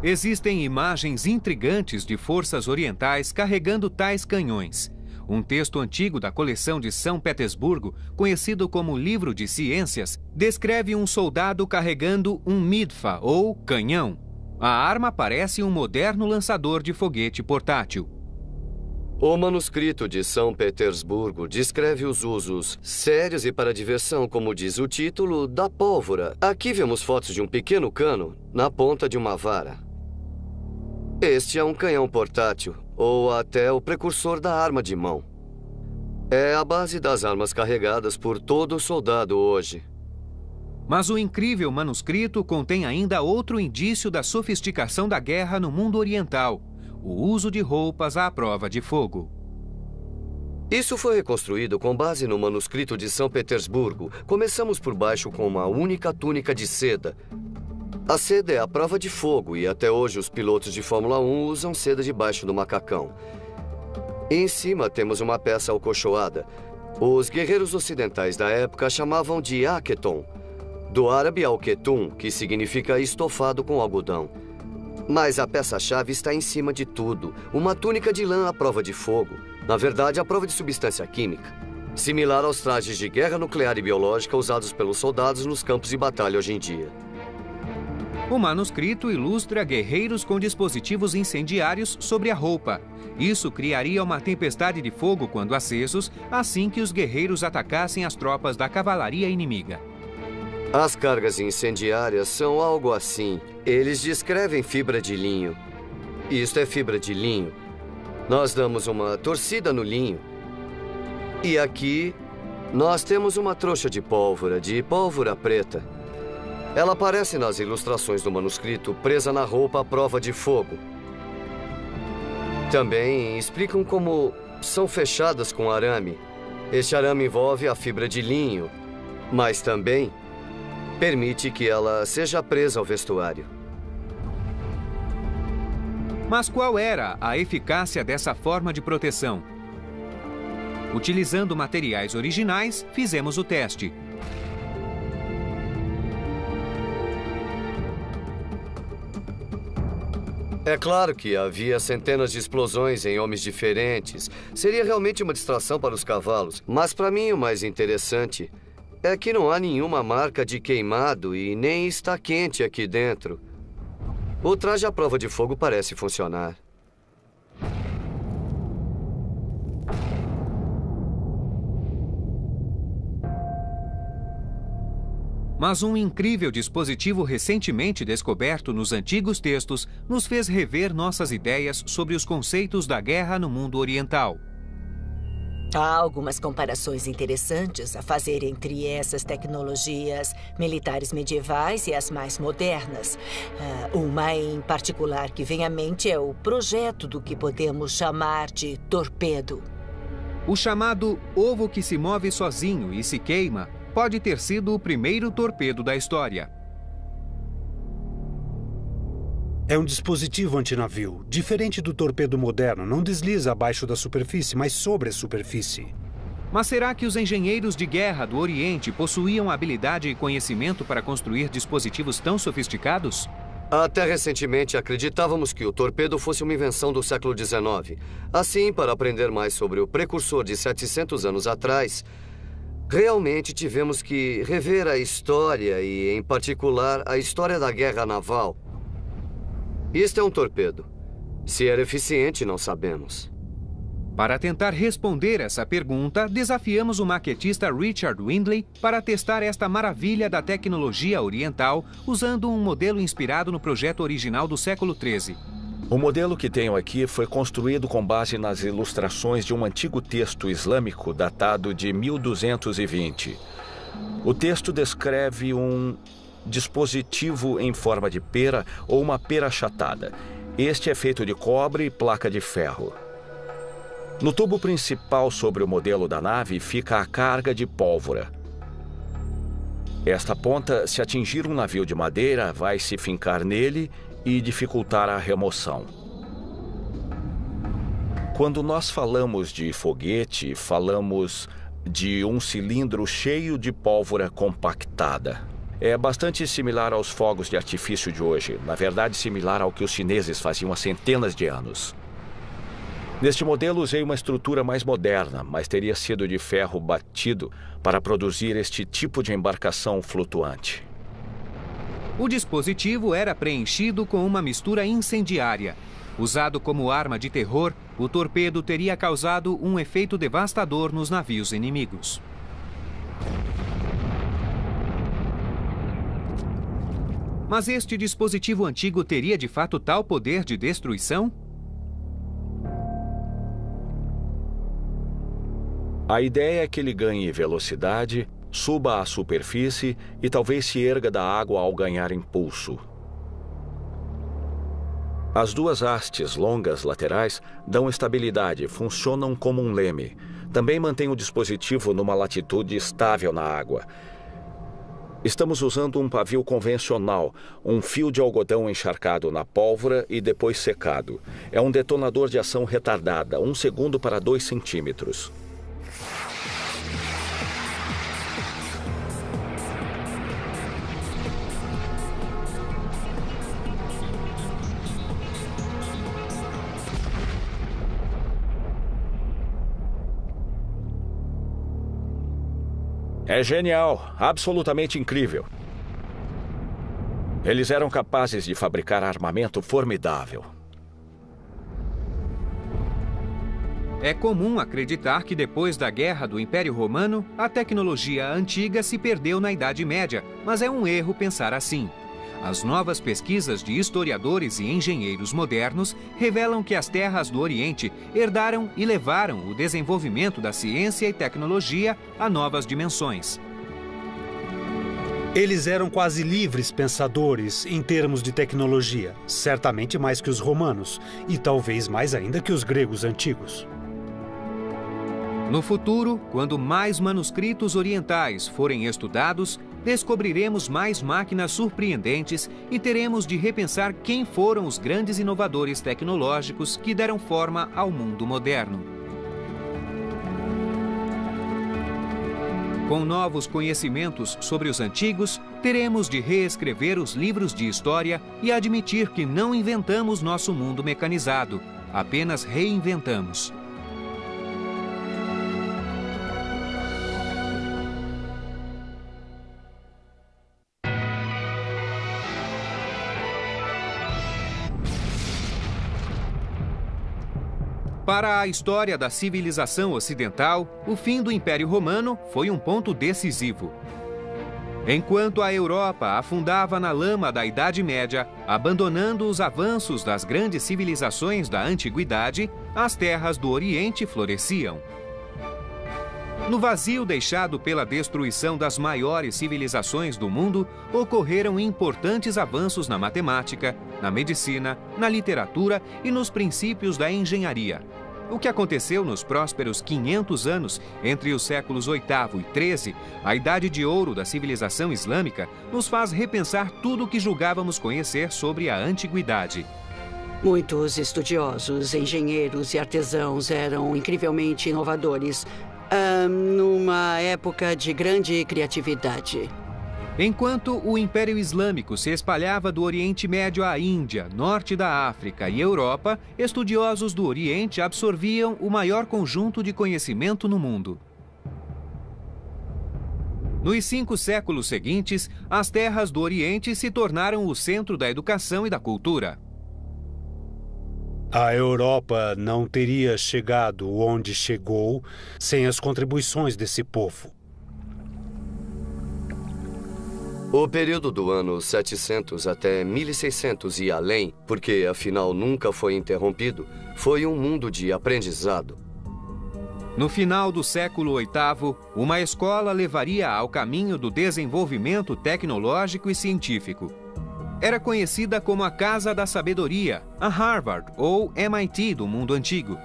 Existem imagens intrigantes de forças orientais carregando tais canhões. Um texto antigo da coleção de São Petersburgo, conhecido como Livro de Ciências, descreve um soldado carregando um midfa, ou canhão. A arma parece um moderno lançador de foguete portátil. O manuscrito de São Petersburgo descreve os usos sérios e para diversão, como diz o título, da pólvora. Aqui vemos fotos de um pequeno cano na ponta de uma vara. Este é um canhão portátil, ou até o precursor da arma de mão. É a base das armas carregadas por todo soldado hoje. Mas o incrível manuscrito contém ainda outro indício da sofisticação da guerra no mundo oriental: o uso de roupas à prova de fogo. Isso foi reconstruído com base no manuscrito de São Petersburgo. Começamos por baixo com uma única túnica de seda. A seda é a prova de fogo e até hoje os pilotos de Fórmula 1 usam seda debaixo do macacão. E em cima temos uma peça alcochoada. Os guerreiros ocidentais da época chamavam de aketon, do árabe al-ketum, que significa estofado com algodão. Mas a peça-chave está em cima de tudo. Uma túnica de lã à prova de fogo. Na verdade, à prova de substância química. Similar aos trajes de guerra nuclear e biológica usados pelos soldados nos campos de batalha hoje em dia. O manuscrito ilustra guerreiros com dispositivos incendiários sobre a roupa. Isso criaria uma tempestade de fogo quando acesos, assim que os guerreiros atacassem as tropas da cavalaria inimiga. As cargas incendiárias são algo assim. Eles descrevem fibra de linho. Isto é fibra de linho. Nós damos uma torcida no linho. E aqui, nós temos uma trouxa de pólvora preta. Ela aparece nas ilustrações do manuscrito presa na roupa à prova de fogo. Também explicam como são fechadas com arame. Este arame envolve a fibra de linho, mas também permite que ela seja presa ao vestuário. Mas qual era a eficácia dessa forma de proteção? Utilizando materiais originais, fizemos o teste. É claro que havia centenas de explosões em homens diferentes. Seria realmente uma distração para os cavalos. Mas para mim o mais interessante é que não há nenhuma marca de queimado e nem está quente aqui dentro. O traje à prova de fogo parece funcionar. Mas um incrível dispositivo recentemente descoberto nos antigos textos nos fez rever nossas ideias sobre os conceitos da guerra no mundo oriental. Há algumas comparações interessantes a fazer entre essas tecnologias militares medievais e as mais modernas. Uma em particular que vem à mente é o projeto do que podemos chamar de torpedo. O chamado ovo que se move sozinho e se queima pode ter sido o primeiro torpedo da história. É um dispositivo antinavio. Diferente do torpedo moderno, não desliza abaixo da superfície, mas sobre a superfície. Mas será que os engenheiros de guerra do Oriente possuíam habilidade e conhecimento para construir dispositivos tão sofisticados? Até recentemente acreditávamos que o torpedo fosse uma invenção do século XIX. Assim, para aprender mais sobre o precursor de 700 anos atrás, realmente tivemos que rever a história e, em particular, a história da guerra naval. Este é um torpedo. Se era eficiente, não sabemos. Para tentar responder essa pergunta, desafiamos o maquetista Richard Windley para testar esta maravilha da tecnologia oriental usando um modelo inspirado no projeto original do século XIII. O modelo que tenho aqui foi construído com base nas ilustrações de um antigo texto islâmico datado de 1220. O texto descreve um dispositivo em forma de pera ou uma pera achatada. Este é feito de cobre e placa de ferro. No tubo principal sobre o modelo da nave fica a carga de pólvora. Esta ponta, se atingir um navio de madeira, vai se fincar nele e dificultar a remoção. Quando nós falamos de foguete, falamos de um cilindro cheio de pólvora compactada. É bastante similar aos fogos de artifício de hoje, na verdade similar ao que os chineses faziam há centenas de anos. Neste modelo usei uma estrutura mais moderna, mas teria sido de ferro batido para produzir este tipo de embarcação flutuante. O dispositivo era preenchido com uma mistura incendiária. Usado como arma de terror, o torpedo teria causado um efeito devastador nos navios inimigos. Mas este dispositivo antigo teria de fato tal poder de destruição? A ideia é que ele ganhe velocidade, suba à superfície e talvez se erga da água ao ganhar impulso. As duas hastes longas laterais dão estabilidade, funcionam como um leme. Também mantém o dispositivo numa latitude estável na água. Estamos usando um pavio convencional, um fio de algodão encharcado na pólvora e depois secado. É um detonador de ação retardada, 1 segundo para 2 centímetros. É genial, absolutamente incrível. Eles eram capazes de fabricar armamento formidável. É comum acreditar que depois da Guerra do Império Romano, a tecnologia antiga se perdeu na Idade Média, mas é um erro pensar assim. As novas pesquisas de historiadores e engenheiros modernos revelam que as terras do Oriente herdaram e levaram o desenvolvimento da ciência e tecnologia a novas dimensões. Eles eram quase livres pensadores em termos de tecnologia, certamente mais que os romanos, e talvez mais ainda que os gregos antigos. No futuro, quando mais manuscritos orientais forem estudados, descobriremos mais máquinas surpreendentes e teremos de repensar quem foram os grandes inovadores tecnológicos que deram forma ao mundo moderno. Com novos conhecimentos sobre os antigos, teremos de reescrever os livros de história e admitir que não inventamos nosso mundo mecanizado, apenas reinventamos. Para a história da civilização ocidental, o fim do Império Romano foi um ponto decisivo. Enquanto a Europa afundava na lama da Idade Média, abandonando os avanços das grandes civilizações da Antiguidade, as terras do Oriente floresciam. No vazio deixado pela destruição das maiores civilizações do mundo, ocorreram importantes avanços na matemática, na medicina, na literatura e nos princípios da engenharia. O que aconteceu nos prósperos 500 anos entre os séculos VIII e XIII, a idade de ouro da civilização islâmica, nos faz repensar tudo o que julgávamos conhecer sobre a antiguidade. Muitos estudiosos, engenheiros e artesãos eram incrivelmente inovadores, numa época de grande criatividade. Enquanto o Império Islâmico se espalhava do Oriente Médio à Índia, norte da África e Europa, estudiosos do Oriente absorviam o maior conjunto de conhecimento no mundo. Nos 5 séculos seguintes, as terras do Oriente se tornaram o centro da educação e da cultura. A Europa não teria chegado onde chegou sem as contribuições desse povo. O período do ano 700 até 1600 e além, porque afinal nunca foi interrompido, foi um mundo de aprendizado. No final do século VIII, uma escola levaria ao caminho do desenvolvimento tecnológico e científico. Era conhecida como a Casa da Sabedoria, a Harvard ou MIT do mundo antigo.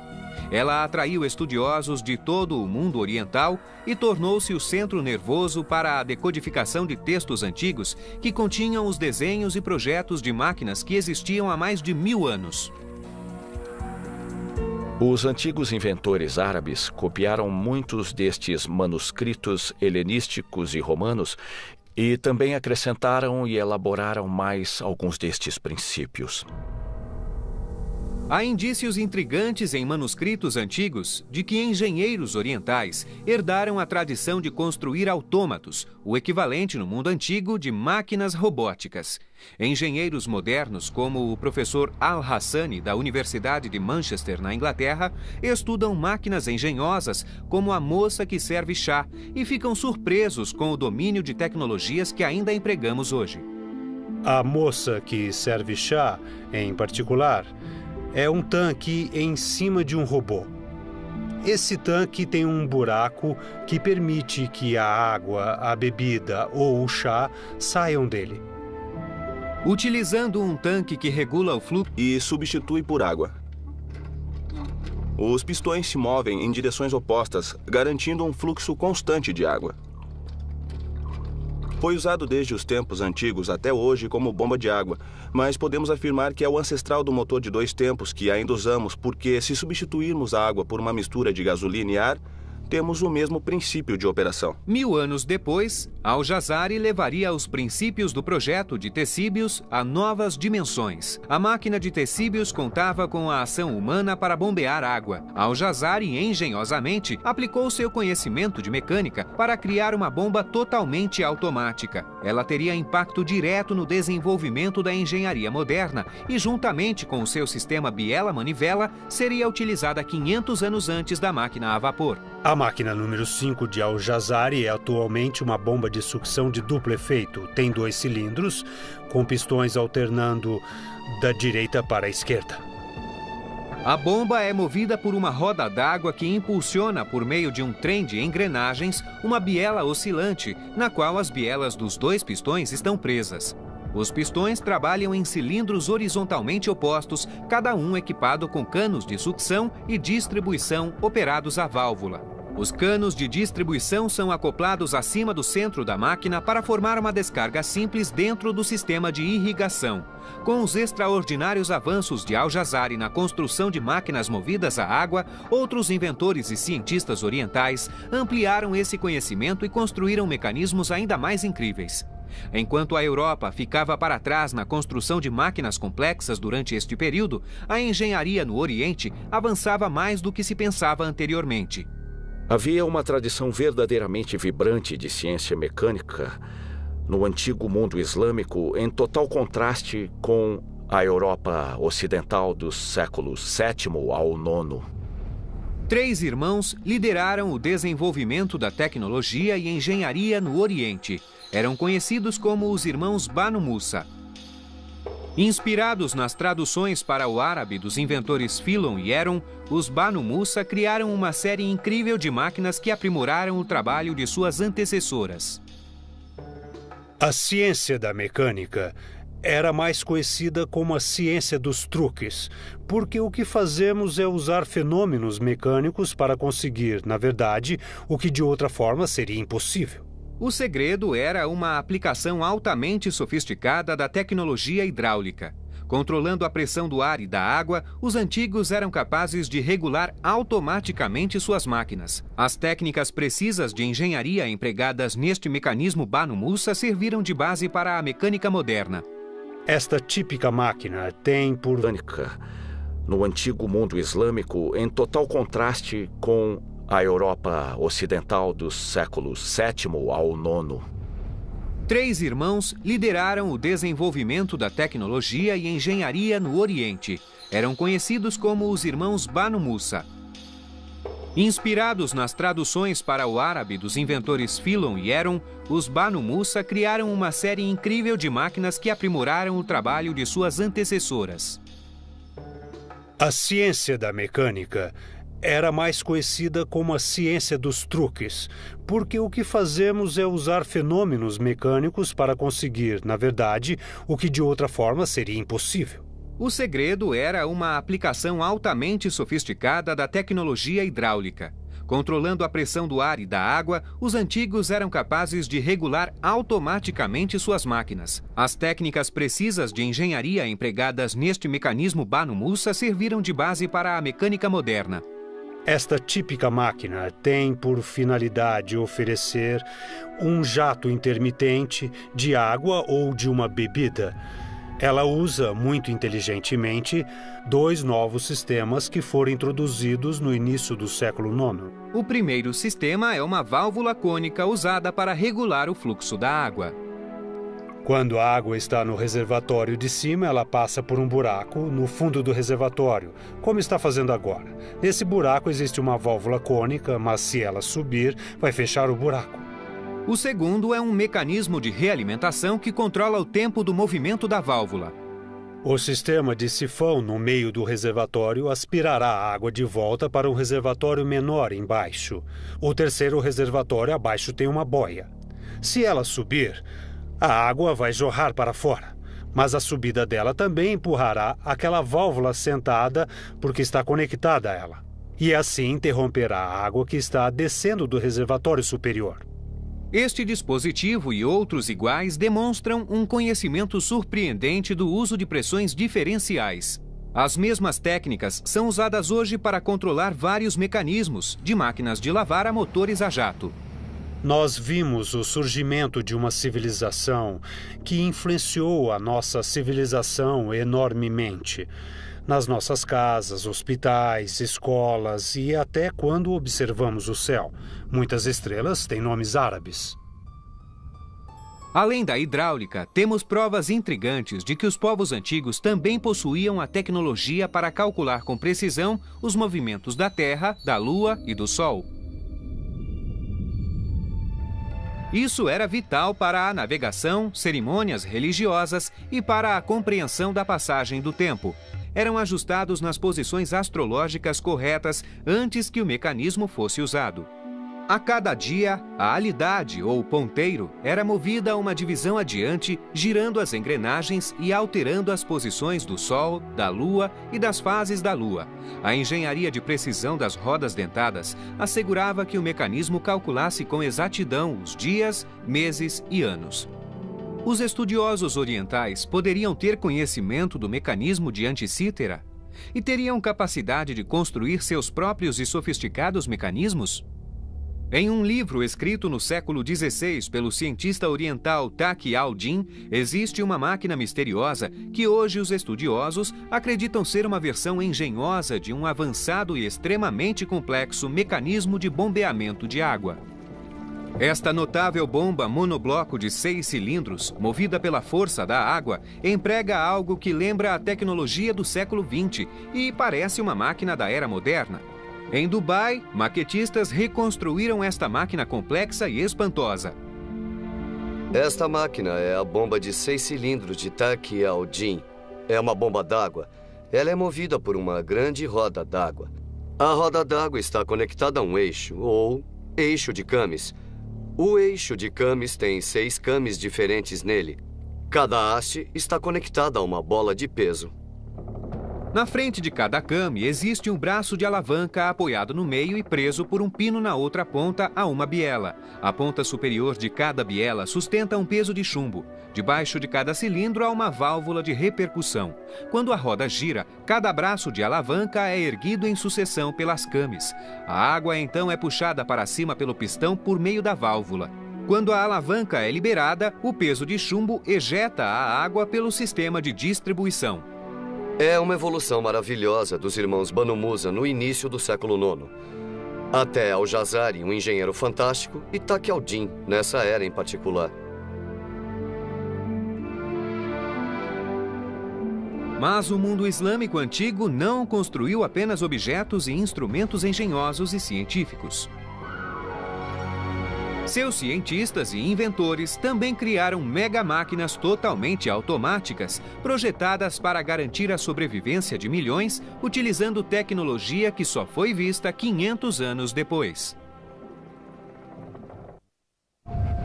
Ela atraiu estudiosos de todo o mundo oriental e tornou-se o centro nervoso para a decodificação de textos antigos que continham os desenhos e projetos de máquinas que existiam há mais de 1000 anos. Os antigos inventores árabes copiaram muitos destes manuscritos helenísticos e romanos e também acrescentaram e elaboraram mais alguns destes princípios. Há indícios intrigantes em manuscritos antigos de que engenheiros orientais herdaram a tradição de construir autômatos, o equivalente no mundo antigo de máquinas robóticas. Engenheiros modernos, como o professor Al-Hassani, da Universidade de Manchester, na Inglaterra, estudam máquinas engenhosas como a moça que serve chá e ficam surpresos com o domínio de tecnologias que ainda empregamos hoje. A moça que serve chá, em particular, é um tanque em cima de um robô. Esse tanque tem um buraco que permite que a água, a bebida ou o chá saiam dele. Utilizando um tanque que regula o fluxo e substitui por água. Os pistões se movem em direções opostas, garantindo um fluxo constante de água. Foi usado desde os tempos antigos até hoje como bomba de água, mas podemos afirmar que é o ancestral do motor de 2 tempos que ainda usamos, porque se substituirmos a água por uma mistura de gasolina e ar, temos o mesmo princípio de operação. 1000 anos depois, Al-Jazari levaria os princípios do projeto de Tessíbios a novas dimensões. A máquina de Tessíbios contava com a ação humana para bombear água. Al-Jazari, engenhosamente, aplicou seu conhecimento de mecânica para criar uma bomba totalmente automática. Ela teria impacto direto no desenvolvimento da engenharia moderna e, juntamente com o seu sistema biela-manivela, seria utilizada 500 anos antes da máquina a vapor. A máquina número 5 de Al-Jazari é atualmente uma bomba de sucção de duplo efeito. Tem 2 cilindros, com pistões alternando da direita para a esquerda. A bomba é movida por uma roda d'água que impulsiona, por meio de um trem de engrenagens, uma biela oscilante, na qual as bielas dos 2 pistões estão presas. Os pistões trabalham em cilindros horizontalmente opostos, cada um equipado com canos de sucção e distribuição operados à válvula. Os canos de distribuição são acoplados acima do centro da máquina para formar uma descarga simples dentro do sistema de irrigação. Com os extraordinários avanços de Al-Jazari na construção de máquinas movidas a água, outros inventores e cientistas orientais ampliaram esse conhecimento e construíram mecanismos ainda mais incríveis. Enquanto a Europa ficava para trás na construção de máquinas complexas durante este período, a engenharia no Oriente avançava mais do que se pensava anteriormente. Havia uma tradição verdadeiramente vibrante de ciência mecânica no antigo mundo islâmico, em total contraste com a Europa ocidental dos séculos VII ao IX. 3 irmãos lideraram o desenvolvimento da tecnologia e engenharia no Oriente. Eram conhecidos como os irmãos Banu Musa. Inspirados nas traduções para o árabe dos inventores Philon e Heron, os Banu Musa criaram uma série incrível de máquinas que aprimoraram o trabalho de suas antecessoras. A ciência da mecânica era mais conhecida como a ciência dos truques, porque o que fazemos é usar fenômenos mecânicos para conseguir, na verdade, o que de outra forma seria impossível. O segredo era uma aplicação altamente sofisticada da tecnologia hidráulica. Controlando a pressão do ar e da água, os antigos eram capazes de regular automaticamente suas máquinas. As técnicas precisas de engenharia empregadas neste mecanismo Banu Musa serviram de base para a mecânica moderna. Esta típica máquina tem por... no antigo mundo islâmico, em total contraste com a Europa ocidental dos séculos VII ao IX. 3 irmãos lideraram o desenvolvimento da tecnologia e engenharia no Oriente. Eram conhecidos como os irmãos Banu Musa. Inspirados nas traduções para o árabe dos inventores Philon e Heron, os Banu Musa criaram uma série incrível de máquinas que aprimoraram o trabalho de suas antecessoras. A ciência da mecânica era mais conhecida como a ciência dos truques, porque o que fazemos é usar fenômenos mecânicos para conseguir, na verdade, o que de outra forma seria impossível. O segredo era uma aplicação altamente sofisticada da tecnologia hidráulica. Controlando a pressão do ar e da água, os antigos eram capazes de regular automaticamente suas máquinas. As técnicas precisas de engenharia empregadas neste mecanismo Banu Musa serviram de base para a mecânica moderna. Esta típica máquina tem por finalidade oferecer um jato intermitente de água ou de uma bebida. Ela usa, muito inteligentemente, 2 novos sistemas que foram introduzidos no início do século IX. O primeiro sistema é uma válvula cônica usada para regular o fluxo da água. Quando a água está no reservatório de cima, ela passa por um buraco no fundo do reservatório, como está fazendo agora. Nesse buraco existe uma válvula cônica, mas se ela subir, vai fechar o buraco. O segundo é um mecanismo de realimentação que controla o tempo do movimento da válvula. O sistema de sifão no meio do reservatório aspirará a água de volta para um reservatório menor embaixo. O terceiro reservatório abaixo tem uma boia. Se ela subir, a água vai jorrar para fora, mas a subida dela também empurrará aquela válvula sentada porque está conectada a ela. E assim interromperá a água que está descendo do reservatório superior. Este dispositivo e outros iguais demonstram um conhecimento surpreendente do uso de pressões diferenciais. As mesmas técnicas são usadas hoje para controlar vários mecanismos, de máquinas de lavar a motores a jato. Nós vimos o surgimento de uma civilização que influenciou a nossa civilização enormemente. Nas nossas casas, hospitais, escolas e até quando observamos o céu. Muitas estrelas têm nomes árabes. Além da hidráulica, temos provas intrigantes de que os povos antigos também possuíam a tecnologia para calcular com precisão os movimentos da Terra, da Lua e do Sol. Isso era vital para a navegação, cerimônias religiosas e para a compreensão da passagem do tempo. Eram ajustados nas posições astrológicas corretas antes que o mecanismo fosse usado. A cada dia, a alidade, ou ponteiro, era movida a uma divisão adiante, girando as engrenagens e alterando as posições do Sol, da Lua e das fases da Lua. A engenharia de precisão das rodas dentadas assegurava que o mecanismo calculasse com exatidão os dias, meses e anos. Os estudiosos orientais poderiam ter conhecimento do mecanismo de Anticítera e teriam capacidade de construir seus próprios e sofisticados mecanismos? Em um livro escrito no século XVI pelo cientista oriental Taqi al-Din, existe uma máquina misteriosa que hoje os estudiosos acreditam ser uma versão engenhosa de um avançado e extremamente complexo mecanismo de bombeamento de água. Esta notável bomba monobloco de 6 cilindros, movida pela força da água, emprega algo que lembra a tecnologia do século XX e parece uma máquina da era moderna. Em Dubai, maquetistas reconstruíram esta máquina complexa e espantosa. Esta máquina é a bomba de 6 cilindros de Taqi al-Din. É uma bomba d'água. Ela é movida por uma grande roda d'água. A roda d'água está conectada a um eixo, ou eixo de camis. O eixo de camis tem 6 camis diferentes nele. Cada haste está conectada a uma bola de peso. Na frente de cada came existe um braço de alavanca apoiado no meio e preso por um pino na outra ponta a uma biela. A ponta superior de cada biela sustenta um peso de chumbo. Debaixo de cada cilindro há uma válvula de repercussão. Quando a roda gira, cada braço de alavanca é erguido em sucessão pelas cames. A água então é puxada para cima pelo pistão por meio da válvula. Quando a alavanca é liberada, o peso de chumbo ejeta a água pelo sistema de distribuição. É uma evolução maravilhosa dos irmãos Banu Musa no início do século IX. Até Al-Jazari, um engenheiro fantástico, e Taqi al-Din, nessa era em particular. Mas o mundo islâmico antigo não construiu apenas objetos e instrumentos engenhosos e científicos. Seus cientistas e inventores também criaram mega-máquinas totalmente automáticas, projetadas para garantir a sobrevivência de milhões, utilizando tecnologia que só foi vista 500 anos depois.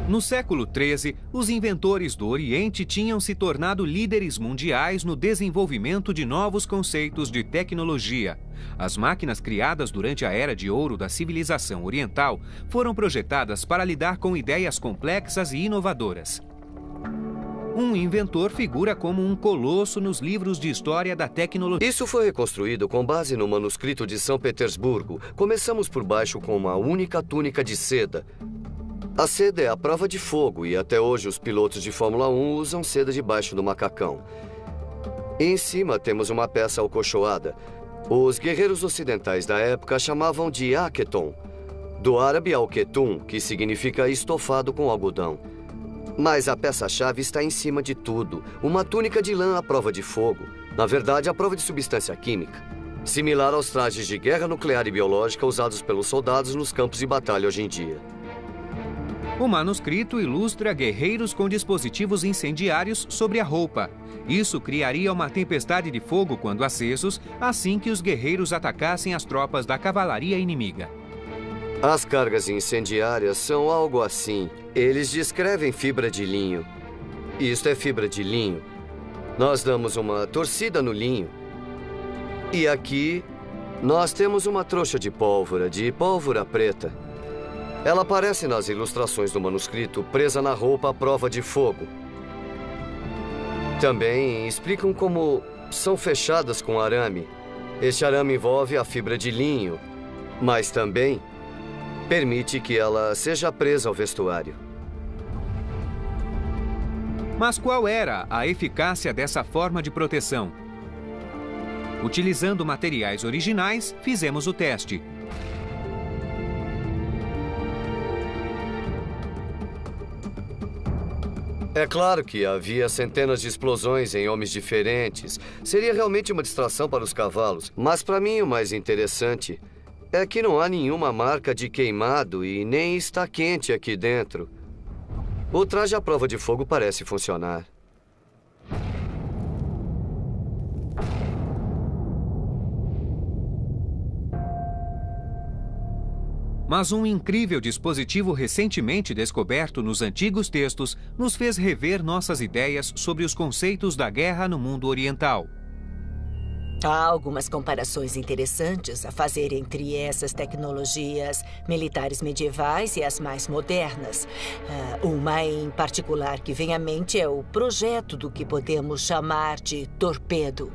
No século XIII, os inventores do Oriente tinham se tornado líderes mundiais no desenvolvimento de novos conceitos de tecnologia. As máquinas criadas durante a Era de Ouro da civilização oriental foram projetadas para lidar com ideias complexas e inovadoras. Um inventor figura como um colosso nos livros de história da tecnologia. Isso foi reconstruído com base no manuscrito de São Petersburgo. Começamos por baixo com uma única túnica de seda. A seda é a prova de fogo e até hoje os pilotos de Fórmula 1 usam seda debaixo do macacão. Em cima temos uma peça alcochoada. Os guerreiros ocidentais da época chamavam de aketon, do árabe al-ketum, que significa estofado com algodão. Mas a peça-chave está em cima de tudo, uma túnica de lã à prova de fogo. Na verdade, à prova de substância química. Similar aos trajes de guerra nuclear e biológica usados pelos soldados nos campos de batalha hoje em dia. O manuscrito ilustra guerreiros com dispositivos incendiários sobre a roupa. Isso criaria uma tempestade de fogo quando acesos, assim que os guerreiros atacassem as tropas da cavalaria inimiga. As cargas incendiárias são algo assim. Eles descrevem fibra de linho. Isto é fibra de linho. Nós damos uma torcida no linho. E aqui, nós temos uma trouxa de pólvora preta. Ela aparece nas ilustrações do manuscrito, presa na roupa à prova de fogo. Também explicam como são fechadas com arame. Este arame envolve a fibra de linho, mas também permite que ela seja presa ao vestuário. Mas qual era a eficácia dessa forma de proteção? Utilizando materiais originais, fizemos o teste. É claro que havia centenas de explosões em homens diferentes. Seria realmente uma distração para os cavalos. Mas para mim o mais interessante é que não há nenhuma marca de queimado e nem está quente aqui dentro. O traje à prova de fogo parece funcionar. Mas um incrível dispositivo recentemente descoberto nos antigos textos nos fez rever nossas ideias sobre os conceitos da guerra no mundo oriental. Há algumas comparações interessantes a fazer entre essas tecnologias militares medievais e as mais modernas. Uma em particular que vem à mente é o projeto do que podemos chamar de torpedo.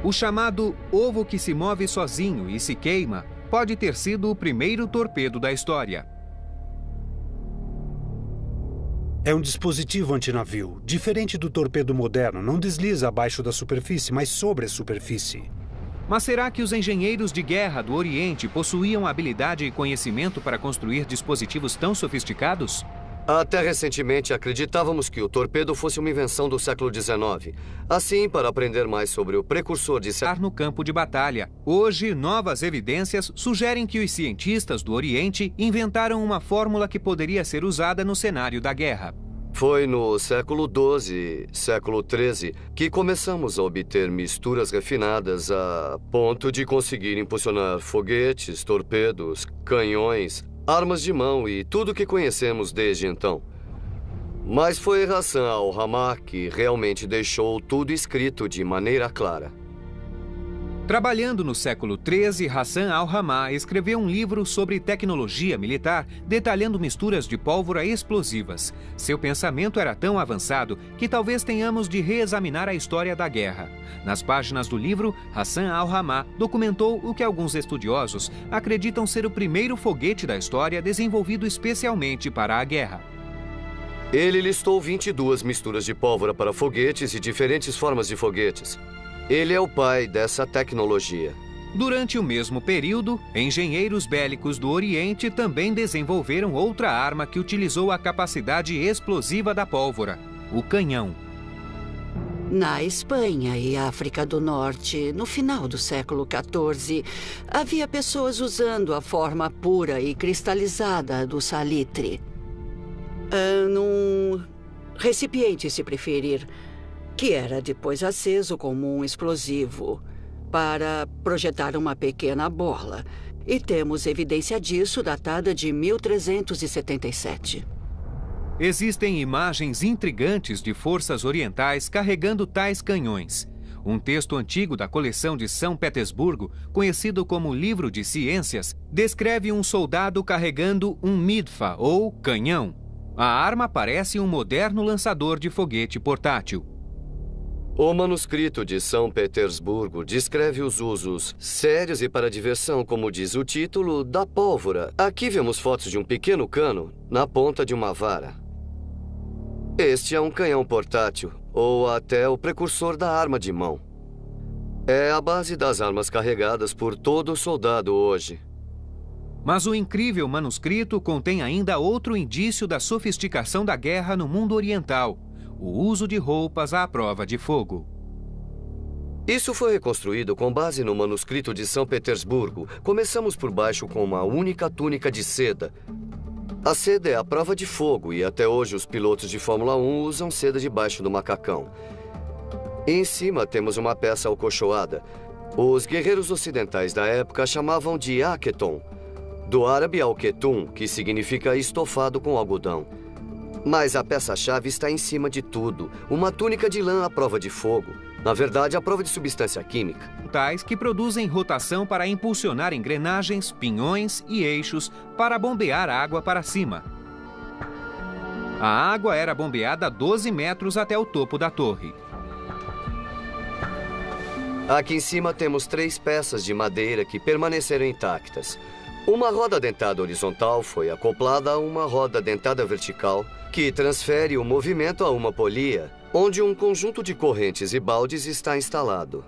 O chamado ovo que se move sozinho e se queima pode ter sido o primeiro torpedo da história. É um dispositivo antinavio. Diferente do torpedo moderno, não desliza abaixo da superfície, mas sobre a superfície. Mas será que os engenheiros de guerra do Oriente possuíam habilidade e conhecimento para construir dispositivos tão sofisticados? Até recentemente, acreditávamos que o torpedo fosse uma invenção do século XIX. Assim, para aprender mais sobre o precursor de... no campo de batalha. Hoje, novas evidências sugerem que os cientistas do Oriente inventaram uma fórmula que poderia ser usada no cenário da guerra. Foi no século XII, século XIII, que começamos a obter misturas refinadas a ponto de conseguir impulsionar foguetes, torpedos, canhões, armas de mão e tudo o que conhecemos desde então. Mas foi Hassan al-Ramá que realmente deixou tudo escrito de maneira clara. Trabalhando no século XIII, Hassan al-Ramá escreveu um livro sobre tecnologia militar, detalhando misturas de pólvora explosivas. Seu pensamento era tão avançado que talvez tenhamos de reexaminar a história da guerra. Nas páginas do livro, Hassan al-Ramá documentou o que alguns estudiosos acreditam ser o primeiro foguete da história desenvolvido especialmente para a guerra. Ele listou 22 misturas de pólvora para foguetes e diferentes formas de foguetes. Ele é o pai dessa tecnologia. Durante o mesmo período, engenheiros bélicos do Oriente também desenvolveram outra arma que utilizou a capacidade explosiva da pólvora, o canhão. Na Espanha e África do Norte, no final do século XIV, havia pessoas usando a forma pura e cristalizada do salitre. Num recipiente, se preferir, que era depois aceso como um explosivo para projetar uma pequena bola. E temos evidência disso datada de 1377. Existem imagens intrigantes de forças orientais carregando tais canhões. Um texto antigo da coleção de São Petersburgo, conhecido como Livro de Ciências, descreve um soldado carregando um midfa, ou canhão. A arma parece um moderno lançador de foguete portátil. O manuscrito de São Petersburgo descreve os usos sérios e para diversão, como diz o título, da pólvora. Aqui vemos fotos de um pequeno cano na ponta de uma vara. Este é um canhão portátil, ou até o precursor da arma de mão. É a base das armas carregadas por todo soldado hoje. Mas o incrível manuscrito contém ainda outro indício da sofisticação da guerra no mundo oriental: o uso de roupas à prova de fogo. Isso foi reconstruído com base no manuscrito de São Petersburgo. Começamos por baixo com uma única túnica de seda. A seda é a prova de fogo e até hoje os pilotos de Fórmula 1 usam seda debaixo do macacão. E em cima temos uma peça alcochoada. Os guerreiros ocidentais da época chamavam de aketon, do árabe al-ketum, que significa estofado com algodão. Mas a peça-chave está em cima de tudo. Uma túnica de lã à prova de fogo. Na verdade, à prova de substância química. Tais que produzem rotação para impulsionar engrenagens, pinhões e eixos para bombear água para cima. A água era bombeada a 12 metros até o topo da torre. Aqui em cima temos 3 peças de madeira que permaneceram intactas. Uma roda dentada horizontal foi acoplada a uma roda dentada vertical, que transfere o movimento a uma polia, onde um conjunto de correntes e baldes está instalado.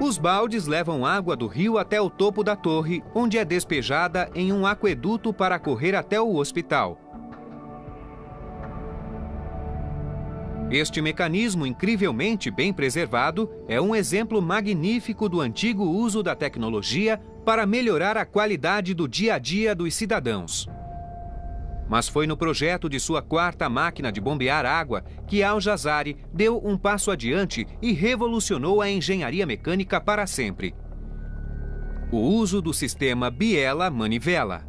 Os baldes levam água do rio até o topo da torre, onde é despejada em um aqueduto para correr até o hospital. Este mecanismo incrivelmente bem preservado é um exemplo magnífico do antigo uso da tecnologia para melhorar a qualidade do dia a dia dos cidadãos. Mas foi no projeto de sua 4ª máquina de bombear água que Al-Jazari deu um passo adiante e revolucionou a engenharia mecânica para sempre. o uso do sistema biela-manivela.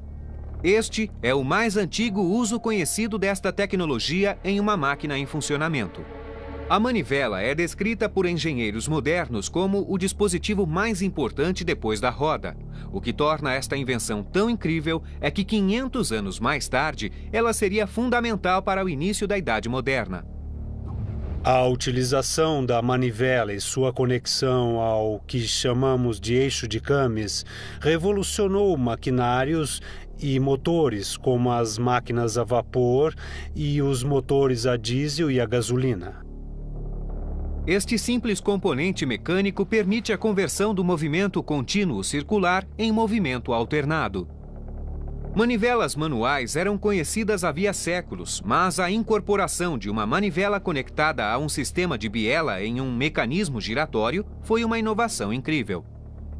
Este é o mais antigo uso conhecido desta tecnologia em uma máquina em funcionamento. A manivela é descrita por engenheiros modernos como o dispositivo mais importante depois da roda. O que torna esta invenção tão incrível é que 500 anos mais tarde, ela seria fundamental para o início da Idade Moderna. A utilização da manivela e sua conexão ao que chamamos de eixo de Camis revolucionou maquinários e motores, como as máquinas a vapor e os motores a diesel e a gasolina. Este simples componente mecânico permite a conversão do movimento contínuo circular em movimento alternado. Manivelas manuais eram conhecidas havia séculos, mas a incorporação de uma manivela conectada a um sistema de biela em um mecanismo giratório foi uma inovação incrível.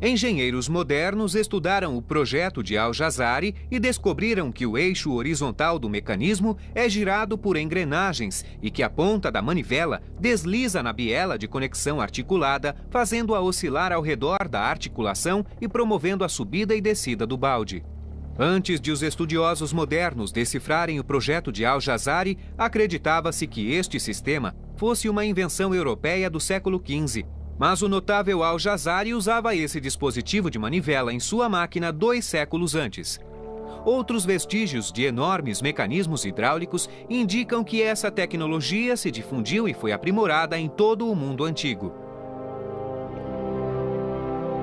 Engenheiros modernos estudaram o projeto de Al-Jazari e descobriram que o eixo horizontal do mecanismo é girado por engrenagens e que a ponta da manivela desliza na biela de conexão articulada, fazendo-a oscilar ao redor da articulação e promovendo a subida e descida do balde. Antes de os estudiosos modernos decifrarem o projeto de Al-Jazari, acreditava-se que este sistema fosse uma invenção europeia do século XV. Mas o notável Al-Jazari usava esse dispositivo de manivela em sua máquina 2 séculos antes. Outros vestígios de enormes mecanismos hidráulicos indicam que essa tecnologia se difundiu e foi aprimorada em todo o mundo antigo.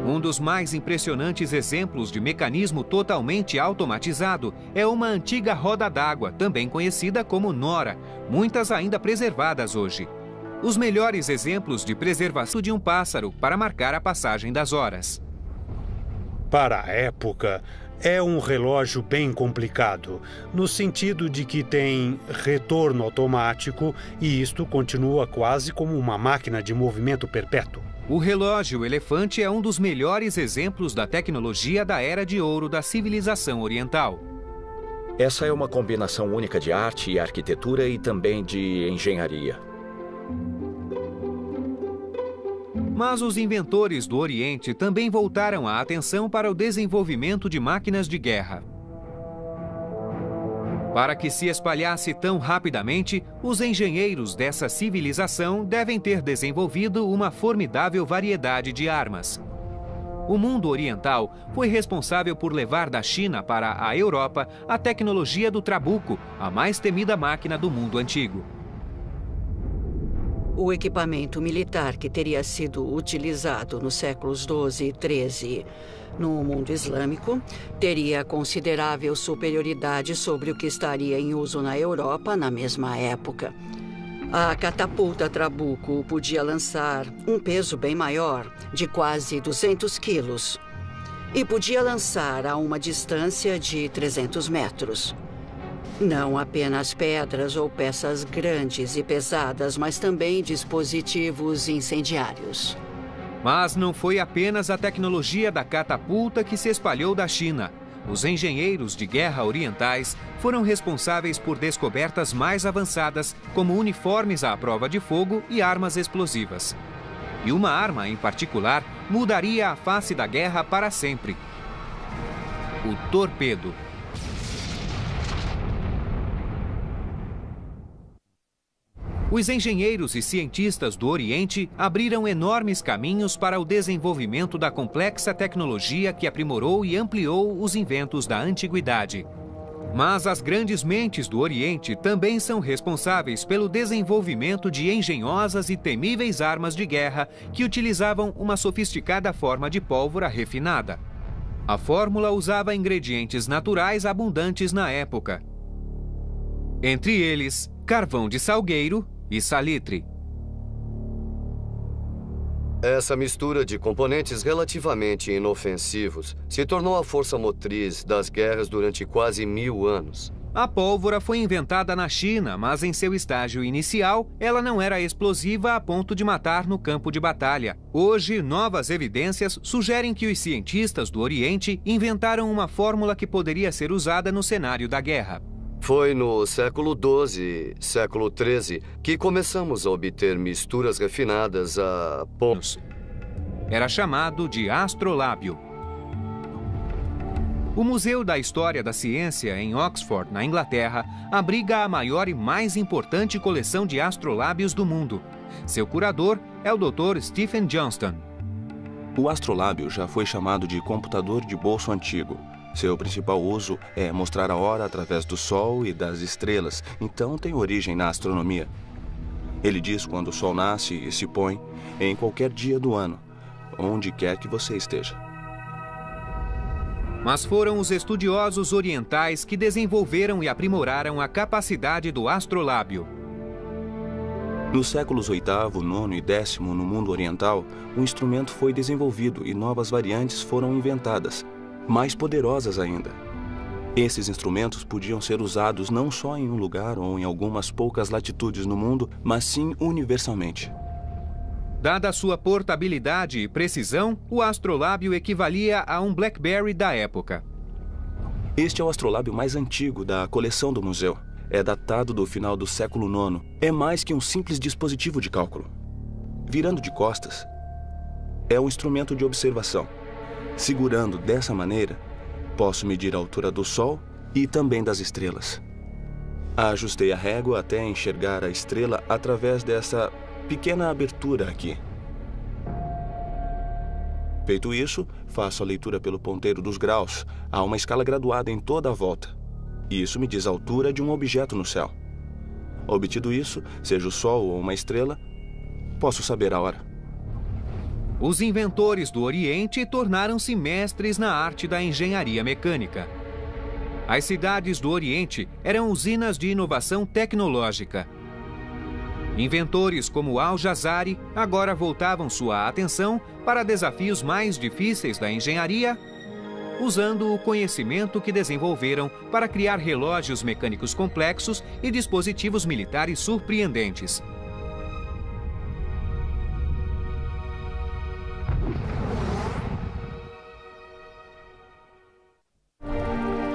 Um dos mais impressionantes exemplos de mecanismo totalmente automatizado é uma antiga roda d'água, também conhecida como nora, muitas ainda preservadas hoje. Os melhores exemplos de preservação de um pássaro para marcar a passagem das horas. Para a época, é um relógio bem complicado, no sentido de que tem retorno automático e isto continua quase como uma máquina de movimento perpétuo. O relógio elefante é um dos melhores exemplos da tecnologia da Era de Ouro da civilização oriental. Essa é uma combinação única de arte e arquitetura e também de engenharia. Mas os inventores do Oriente também voltaram a atenção para o desenvolvimento de máquinas de guerra. Para que se espalhasse tão rapidamente, os engenheiros dessa civilização devem ter desenvolvido uma formidável variedade de armas. O mundo oriental foi responsável por levar da China para a Europa a tecnologia do trabuco, a mais temida máquina do mundo antigo. O equipamento militar que teria sido utilizado nos séculos XII e XIII no mundo islâmico teria considerável superioridade sobre o que estaria em uso na Europa na mesma época. A catapulta trabuco podia lançar um peso bem maior, de quase 200 quilos, e podia lançar a uma distância de 300 metros. Não apenas pedras ou peças grandes e pesadas, mas também dispositivos incendiários. Mas não foi apenas a tecnologia da catapulta que se espalhou da China. Os engenheiros de guerra orientais foram responsáveis por descobertas mais avançadas, como uniformes à prova de fogo e armas explosivas. E uma arma, em particular, mudaria a face da guerra para sempre: o torpedo. Os engenheiros e cientistas do Oriente abriram enormes caminhos para o desenvolvimento da complexa tecnologia que aprimorou e ampliou os inventos da antiguidade. Mas as grandes mentes do Oriente também são responsáveis pelo desenvolvimento de engenhosas e temíveis armas de guerra que utilizavam uma sofisticada forma de pólvora refinada. A fórmula usava ingredientes naturais abundantes na época. Entre eles, carvão de salgueiro e salitre. Essa mistura de componentes relativamente inofensivos se tornou a força motriz das guerras durante quase 1000 anos. A pólvora foi inventada na China, mas em seu estágio inicial, ela não era explosiva a ponto de matar no campo de batalha. Hoje, novas evidências sugerem que os cientistas do Oriente inventaram uma fórmula que poderia ser usada no cenário da guerra. Foi no século XII, século XIII, que começamos a obter misturas refinadas a pontos. Era chamado de astrolábio. O Museu da História da Ciência, em Oxford, na Inglaterra, abriga a maior e mais importante coleção de astrolábios do mundo. Seu curador é o Dr. Stephen Johnston. O astrolábio já foi chamado de computador de bolso antigo. Seu principal uso é mostrar a hora através do Sol e das estrelas, então tem origem na astronomia. Ele diz quando o Sol nasce e se põe em qualquer dia do ano, onde quer que você esteja. Mas foram os estudiosos orientais que desenvolveram e aprimoraram a capacidade do astrolábio. Nos séculos VIII, IX e X, no mundo oriental, o instrumento foi desenvolvido e novas variantes foram inventadas, mais poderosas ainda. Esses instrumentos podiam ser usados não só em um lugar ou em algumas poucas latitudes no mundo, mas sim universalmente. Dada sua portabilidade e precisão, o astrolábio equivalia a um BlackBerry da época. Este é o astrolábio mais antigo da coleção do museu. É datado do final do século IX. É mais que um simples dispositivo de cálculo. Virando de costas, é um instrumento de observação. Segurando dessa maneira, posso medir a altura do Sol e também das estrelas. Ajustei a régua até enxergar a estrela através dessa pequena abertura aqui. Feito isso, faço a leitura pelo ponteiro dos graus. Há uma escala graduada em toda a volta. E isso me diz a altura de um objeto no céu. Obtido isso, seja o Sol ou uma estrela, posso saber a hora. Os inventores do Oriente tornaram-se mestres na arte da engenharia mecânica. As cidades do Oriente eram usinas de inovação tecnológica. Inventores como Al-Jazari agora voltavam sua atenção para desafios mais difíceis da engenharia, usando o conhecimento que desenvolveram para criar relógios mecânicos complexos e dispositivos militares surpreendentes.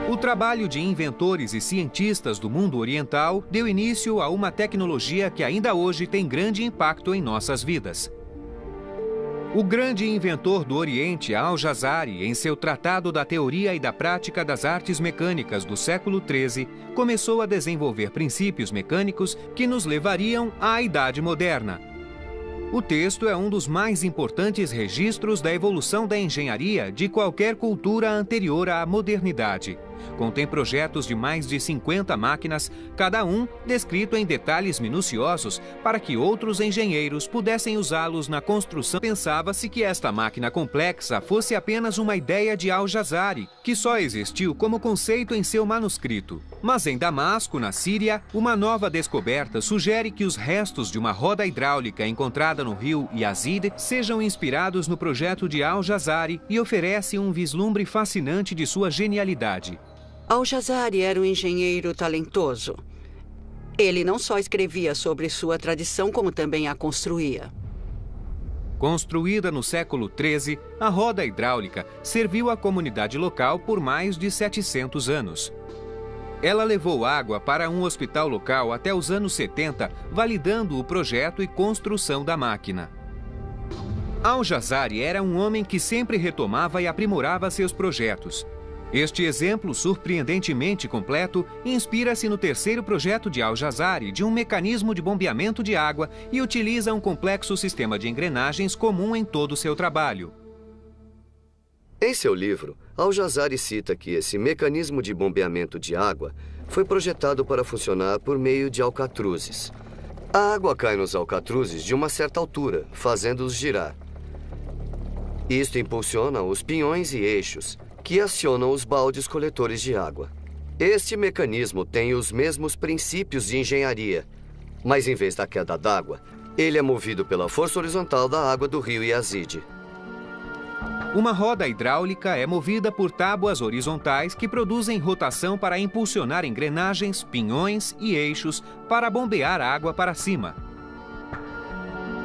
O trabalho de inventores e cientistas do mundo oriental deu início a uma tecnologia que ainda hoje tem grande impacto em nossas vidas. O grande inventor do Oriente, Al-Jazari, em seu Tratado da Teoria e da Prática das Artes Mecânicas do século XIII, começou a desenvolver princípios mecânicos que nos levariam à Idade Moderna. O texto é um dos mais importantes registros da evolução da engenharia de qualquer cultura anterior à modernidade. Contém projetos de mais de 50 máquinas, cada um descrito em detalhes minuciosos para que outros engenheiros pudessem usá-los na construção. Pensava-se que esta máquina complexa fosse apenas uma ideia de Al-Jazari, que só existiu como conceito em seu manuscrito. Mas em Damasco, na Síria, uma nova descoberta sugere que os restos de uma roda hidráulica encontrada no rio Yazid sejam inspirados no projeto de Al-Jazari e oferece um vislumbre fascinante de sua genialidade. Al-Jazari era um engenheiro talentoso. Ele não só escrevia sobre sua tradição, como também a construía. Construída no século XIII, a roda hidráulica serviu à comunidade local por mais de 700 anos. Ela levou água para um hospital local até os anos 70, validando o projeto e construção da máquina. Al-Jazari era um homem que sempre retomava e aprimorava seus projetos. Este exemplo surpreendentemente completo inspira-se no terceiro projeto de Al-Jazari de um mecanismo de bombeamento de água e utiliza um complexo sistema de engrenagens comum em todo o seu trabalho. Em seu livro, Al-Jazari cita que esse mecanismo de bombeamento de água foi projetado para funcionar por meio de alcatruzes. A água cai nos alcatruzes de uma certa altura, fazendo-os girar. Isto impulsiona os pinhões e eixos, que acionam os baldes coletores de água. Este mecanismo tem os mesmos princípios de engenharia, mas em vez da queda d'água, ele é movido pela força horizontal da água do rio Yazid. Uma roda hidráulica é movida por tábuas horizontais que produzem rotação para impulsionar engrenagens, pinhões e eixos para bombear água para cima.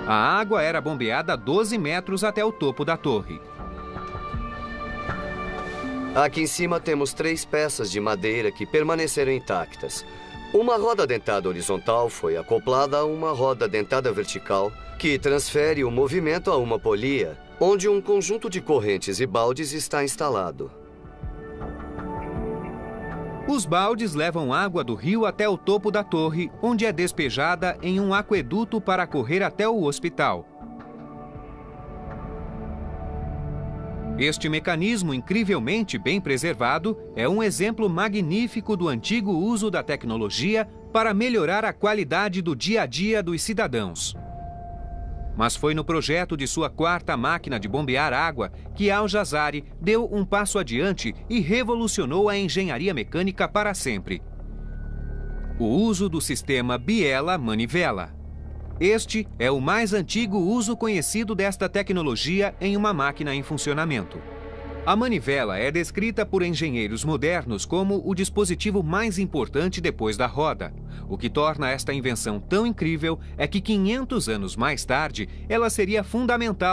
A água era bombeada a 12 metros até o topo da torre. Aqui em cima temos 3 peças de madeira que permaneceram intactas. Uma roda dentada horizontal foi acoplada a uma roda dentada vertical, que transfere o movimento a uma polia, onde um conjunto de correntes e baldes está instalado. Os baldes levam água do rio até o topo da torre, onde é despejada em um aqueduto para correr até o hospital. Este mecanismo incrivelmente bem preservado é um exemplo magnífico do antigo uso da tecnologia para melhorar a qualidade do dia a dia dos cidadãos. Mas foi no projeto de sua quarta máquina de bombear água que Al-Jazari deu um passo adiante e revolucionou a engenharia mecânica para sempre. O uso do sistema biela-manivela. Este é o mais antigo uso conhecido desta tecnologia em uma máquina em funcionamento. A manivela é descrita por engenheiros modernos como o dispositivo mais importante depois da roda. O que torna esta invenção tão incrível é que 500 anos mais tarde, ela seria fundamental